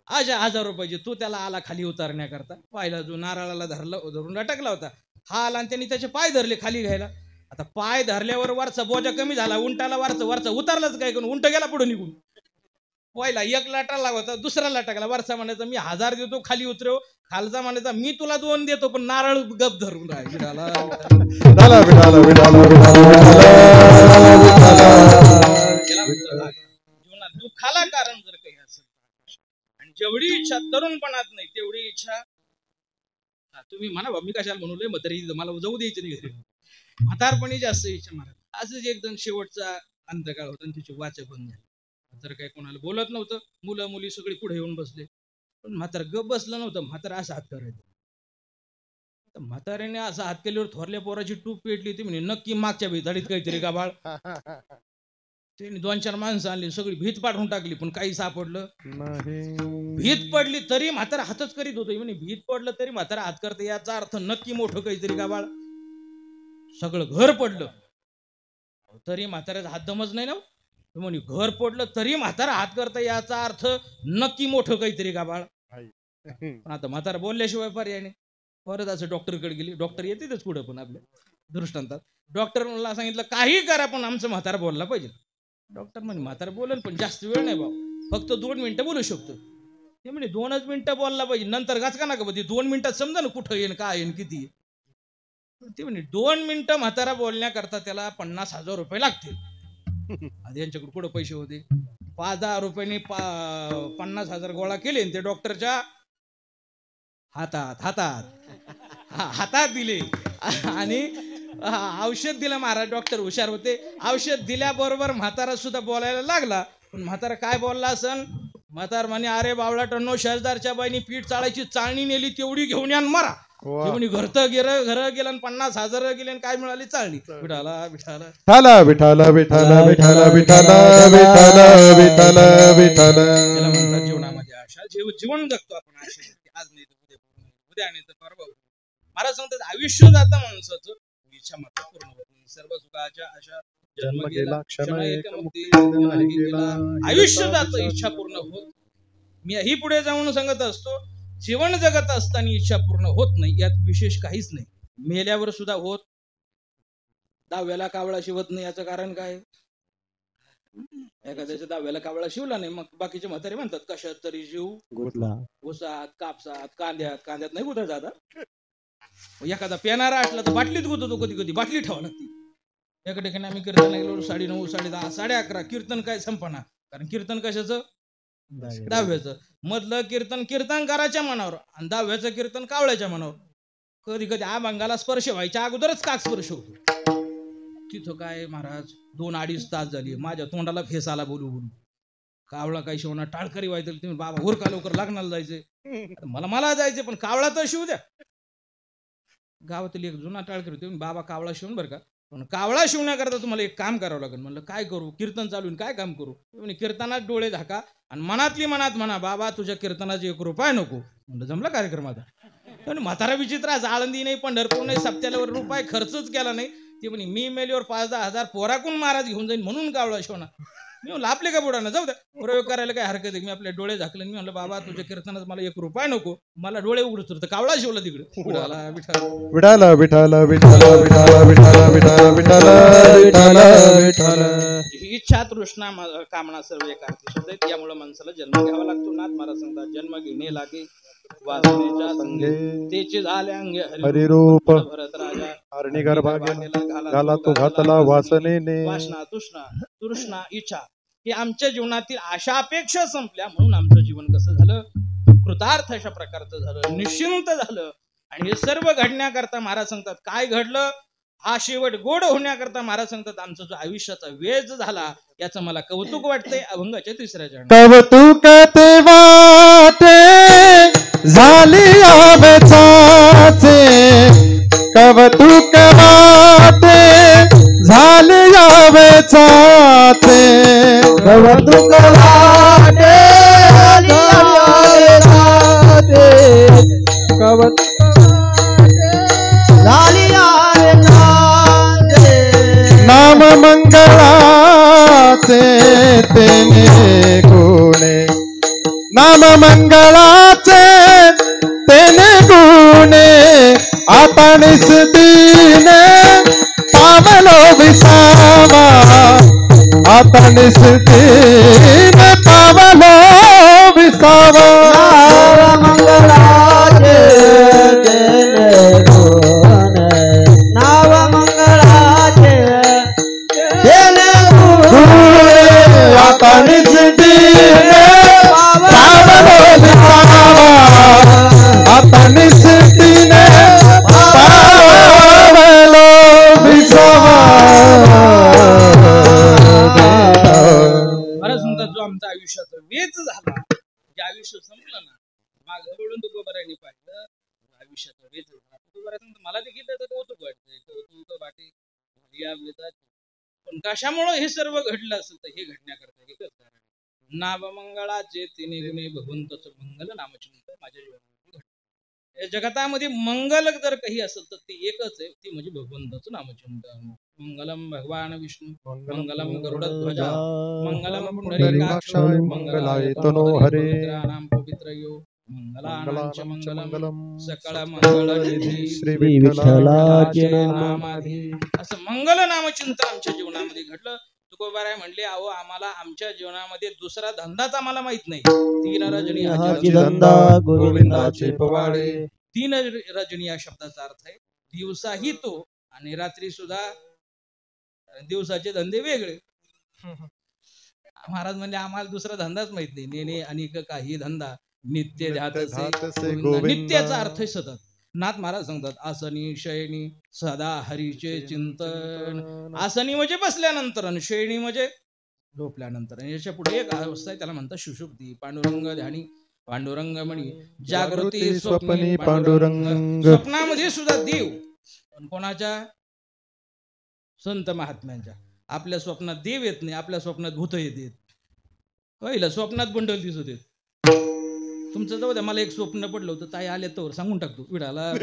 आशा 1000 रुपयाची. तू त्याला आला खाली उतरण्याकरता. पाहिला जो नारळाला धरून लटकला होता हा आला आणि त्यांनी त्याचे पाय धरले खाली घ्यायला. आता पाय धरल्यावर वरचा बोजा कमी झाला. उंटाला वरचा उतरलाच काय करून उंट गेला पुढे निघून. पहिला एक लाटाला होता दुसरा लाटाला. वरचा म्हणायचा मी 1000 देतो खाली उतरव. खालचा म्हणायचा मी तुला 2 देतो पण नारळ गप धरून राह. जीवनात दुःखाला कारण जर काही असेल आणि जेवढी इच्छा तरुणपणात नाही तेवढी इच्छा तुम्ही म्हणा मी कशाला म्हणू म्हातारी मला जाऊ द्यायचं नाही घरी. म्हातारपणी जास्त इच्छा महाराज. असंच एकदम शेवटचा अंतकाळ होता आणि तिचे वाचक बंद झाले. म्हातार काही कोणाला बोलत नव्हतं. मुलं मुली सगळी पुढे येऊन बसले पण म्हातार गप बसलं नव्हतं. म्हातार असा हात करायचं. म्हाताऱ्याने असा हात केल्यावर थोरल्या पोराची टूप पेटली. ती म्हणे नक्की मागच्या भिताडीत काहीतरी गाभाळ. त्यांनी 2-4 माणसं आणली सगळी भीत पाठवून टाकली पण काही सापडलं भीत पडली तरी म्हातारा हातच करीत होतो. म्हणे भीत पडलं तरी म्हातारा हात करते याचा अर्थ नक्की मोठं काहीतरी गाभाळ. सगळं घर पडलं तरी म्हाताऱ्याचा हात दमच नाही ना. म्हणे घर पडलं तरी म्हातारा हात करता याचा अर्थ नक्की मोठं काहीतरी गाभाळ. पण आता म्हातारा बोलल्याशिवाय पर्याय नाही. परत असं डॉक्टरकडे गेली. डॉक्टर येतेच पुढे पण आपल्या दृष्टांतात. डॉक्टरला सांगितलं काही करा पण आमचं म्हातारा बोलला पाहिजे. डॉक्टर म्हणे म्हातारा बोलेल पण जास्त वेळ नाही भाऊ फक्त 2 मिनिटं बोलू शकतो. ते म्हणे 2च मिनिटं बोलला पाहिजे नंतर गाच का नका पाहिजे 2 मिनिटात समजा ना कुठं येईन काय येईन किती. ते म्हणे 2 मिनिटं म्हातारा बोलण्याकरता त्याला 50,000 रुपये लागतील. आधी यांच्याकडे कुठं पैसे होते. 5,000 रुपयांनी 50,000 गोळा केले ते डॉक्टरच्या हातात दिले आणि औषध दिलं. महाराज डॉक्टर हुशार होते. औषध दिल्याबरोबर म्हातारा सुद्धा बोलायला लागला. पण म्हातारा काय बोलला असन. म्हातार म्हणे अरे बावळाटांनो शेजारच्या बाईनी पीठ चाळायची चाळणी नेली तेवढी घेऊन या मरा. म्हणे घर गेलं 50,000 गेले काय मिळाली चाळणी. विठाला विठाला
विठाला विठाला विठाला विठाला विठाला विठाला विठाला
म्हणतात जीवनामध्ये आशा. जीवन जगतो आपण आशा. आज नाही तर उद्या नाही तर परवा. महाराज सांगतात आयुष्य जातं माणसाचं इच्छा मात्र पूर्ण होत नाही. सर्व सुखाच्या आशा जन्म गेला क्षण एक मुक्ती गेला. आयुष्य जातं इच्छा पूर्ण होत. मी ही पुढे जाऊन सांगत असतो जीवन जगत असताना इच्छा पूर्ण होत नाही यात विशेष काहीच नाही. मेल्यावर सुद्धा होत दहाव्याला कावळा शिवत नाही याचं कारण काय? एखाद्याच्या दहाव्याला कावळा शिवला नाही, मग बाकीचे म्हातारे म्हणतात कशात तरी शिव
गुतला.
ऊसात, कापसात, कांद्यात नाही गुतत जातात. एखादा पेनारा असला तर बाटलीत गुततो, कधी कधी बाटली ठेवावं लागते. एका ठिकाणी आम्ही कीर्तन गेलो 9:30, 10:30, 11:30 कीर्तन काय संपना. कारण कीर्तन कशाचं? दहाव्याचं. मधलं कीर्तन कीर्तनकाराच्या मनावर आणि दहाव्याचं कीर्तन कावळ्याच्या मनावर. कधी कधी अभंगाला स्पर्श व्हायच्या अगोदरच काक स्पर्श होतो. तिथं काय महाराज 2-2.5 तास झाली, माझ्या तोंडाला फेस आला बोलू बोलू. कावळा काही शिवणार, टाळकरी व्हायचं, तुम्ही बाबा उरका लवकर लग्नाला जायचंय. मला जायचंय पण कावळा तर शिवू द्या. गावातील एक जुना टाळकरी होते, बाबा कावळा शिवून बरं का, पण कावळा शिवण्याकरता तुम्हाला एक काम करावं लागेल. म्हणलं काय करू? कीर्तन चालून काय काम करू? कीर्तनात डोळे झाका आणि मनातली मनात म्हणा, बाबा तुझ्या कीर्तनाची 1 रुपया नको. म्हणलं जमला कार्यक्रमात. पण म्हातारा विचित्र, आज आळंदी नाही, पंढरपूर नाही, सप्त्याला रुपये खर्चच केला नाही. ते म्हणे मी मेलीवर 5-10 हजार पोराकून महाराज घेऊन जाईन म्हणून कावळा शिवणार. मी म्हणलं आपले का बुडाना, जाऊ द्या, प्रयोग करायला काय हरकत आहे. मी आपले डोळे झाकले, मी म्हणलं बाबा तुझ्या कीर्तनात मला 1 रुपया नको. मला डोळे उघडत तर कावळा शिवला तिकडे.
विठाला विठाला विठाला विठाला विठाला विठाला विठाला विठाला.
ही इच्छा तृष्णा कामना सर्व एक अर्थी शब्द आहेत. यामुळे माणसाला जन्म घ्यावा लागतो. नाथ महाराज सांगतात जन्म घेणे लागे वासनेच्या संगे, तेचे झाले अंगे
हरिरूप
भरत राजा
हरणी गर्भागे घाला तो घातला वासनेने.
वासना तृष्णा इच्छा हे आमच्या जीवनातील आशा अपेक्षा संपल्या, म्हणून आमचं जीवन कसं झालं? कृतार्थ अशा प्रकारचं झालं, निश्चिंत झालं. आणि हे सर्व घडण्याकरता महाराज सांगतात काय घडलं? हा शेवट गोड होण्याकरता महाराज सांगतात आमचा जो आयुष्याचा वेज झाला याचं मला कौतुक वाटतंय. अभंगाच्या 3ऱ्या चरणात
कौतुक ते वाटे झाली आवेचाचे, कौतुक वाटे झाली आवेचाचे,
कौतुक वाटे झाली
नाम मंगळाचे तेने गुणे, नाम मंगळाचे तेने गुणे, आता निस्तीने पावलो विसावा, आता निस्तीने पावलो विसावा.
मंगळाचे नाव मंगळाचे
आता निस्तीने पावलो विसावा, आता निस्तीने पावलो विसावा.
महाराज म्हणतात जो आमचा आयुष्याचा वेच झाला, जे आयुष्य संपलं ना, मागं वळून तुकोबारायांनी पाहिलं आयुष्याचा वेच झाला. तुकोबाराय मला देखील त्याचं कौतुक वाटतंय, कौतुक वाटे या वेदात. पण कशामुळं हे सर्व घडलं असेल तर हे घडण्याकरता एकच कारण आहे. नाममंगळाचे तिने गुणे भगवंतच मंगल नामचिंतन माझ्या जीवनामध्ये घडलं. या जगतामध्ये मंगल जर काही असेल तर ते एकच आहे, ती म्हणजे भगवंतच नामचिंतन. मंगलम भगवान विष्णू मंगलम गरुडध्वजा मंगलम पुंडरीकाक्ष
मंगलाय तनो हरे
मंगलानां पवित्रयो मंगलानांच मंगलम सकळ मंगल निधी
श्री
विठ्ठलाचे
नामाधी. असं मंगल नामचिंतन आमच्या जीवनामध्ये घडलं. तुकोबाराय म्हणले अहो आम्हाला आमच्या जीवनामध्ये दुसरा धंदाच आम्हाला माहित नाही. 3 रजनी
हाची धंदा
गोविंदाचे पवाडे.
3 रजनी या शब्दाचा अर्थ आहे दिवसाही तो आणि रात्री सुद्धा. दिवसाचे धंदे वेगळे. महाराज म्हणजे आम्हाला दुसरा धंदाच माहित नाही. नेणे अनेक काही धंदा नित्य ध्यातसे गोविंदा. नित्याचा अर्थ आहे सतत. नाथ महाराज सांगतात आसनी शयनी सदा हरीचे चिंतन. आसनी म्हणजे बसल्यानंतर आणि शयनी म्हणजे झोपल्यानंतर. आणि याच्या पुढे एक अवस्था आहे त्याला म्हणतात सुषुप्ती. पांडुरंग ध्यानी पांडुरंग म्हणी जागृती स्वप्नी पांडुरंग. स्वप्नामध्ये सुद्धा देव. पण कोणाच्या? संत महात्म्यांच्या. आपल्या स्वप्नात देव येत नाही, आपल्या स्वप्नात भूत येत. पहिलं स्वप्नात बंडल दिसत येत. तुमचं जाऊ द्या, मला एक स्वप्न पडलं होतं, ताई आले तर सांगून टाकतो. विठाला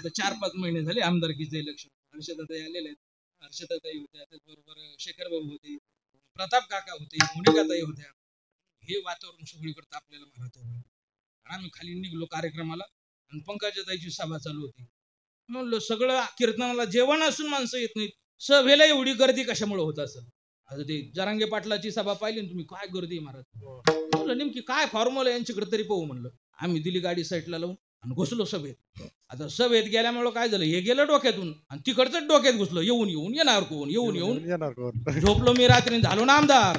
4-5 महिने झाले आमदारकीचे इलेक्शन. हर्षदाताई आलेले आहेत. हर्षदाताई होत्या, त्याचबरोबर शेखर भाऊ होते, प्रताप काका होते, मोनिकाताई होत्या. हे वातावरण सगळीकडे आपल्याला मारत. आम्ही खाली निघलो कार्यक्रमाला. आणि पंकजाताईची सभा चालू होती. म्हणलं सगळं कीर्तनाला जेवण असून माणसं येत नाहीत, सभेला एवढी गर्दी कशामुळे होत असेल. आता ते जरांगे पाटलाची सभा पाहिली ना तुम्ही, काय गर्दी आहे महाराज. म्हणलं नेमकी काय फॉर्म्युला यांच्याकडे तरी पाहू म्हणलं. आम्ही दिली गाडी साईडला लावून आणि घुसलो सभेत. आता सभेत गेल्यामुळं काय झालं, हे गेलं डोक्यातून आणि तिकडचंच डोक्यात घुसलं. येऊन येऊन येणार कोण, येऊन येऊन झोपलो मी रात्री, झालो ना आमदार.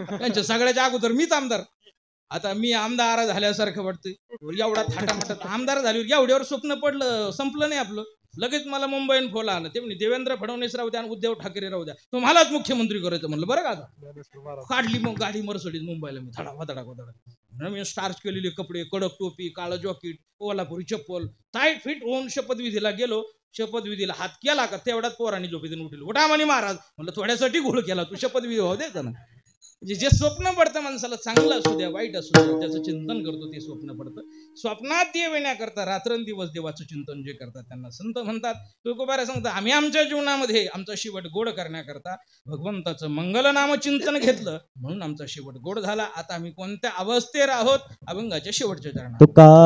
त्यांच्या सगळ्याच्या अगोदर मीच आमदार. आता मी आमदार झाल्यासारखं वाटतंय. एवढा थाटामाटात आमदार झाल्यावर एवढ्यावर स्वप्न पडलं, संपलं नाही आपलं. लगेच मला मुंबईन फोन आला. ते म्हणे देवेंद्र फडणवीस राहू द्या आणि उद्धव ठाकरे राहू द्या, तुम्हालाच मुख्यमंत्री करायचं. म्हणलं बरं का. आता काढली मग गाडी मर्सडीज मुंबईला मी, धडा नवीन स्टार्च केलेले कपडे, कडक टोपी, काळं जॉकेट, कोल्हापुरी चप्पल, टाईट फिट होऊन शपथविधीला गेलो. शपथविधीला हात केला का तेवढ्यात पोरांनी झोपेतून उठले. उठा म्हणे महाराज. म्हणलं थोड्यासाठी घोळ केला तू, शपथविधी होऊ द्यायचा ना. म्हणजे जे स्वप्न पडतं माणसाला, चांगलं असू द्या वाईट असू द्या, त्याचं चिंतन करतो ते स्वप्न पडतं. स्वप्नात देव येण्याकरता रात्रंदिवस देवाचं चिंतन जे करतात त्यांना संत म्हणतात. तुकोबारा सांगतात, आम्ही आमच्या जीवनामध्ये आमचा शेवट गोड करण्याकरता भगवंताचं मंगल नाम चिंतन घेतलं, म्हणून आमचा शेवट गोड झाला. आता आम्ही कोणत्या अवस्थेत आहोत, अभंगाच्या शेवटच्या चरणात.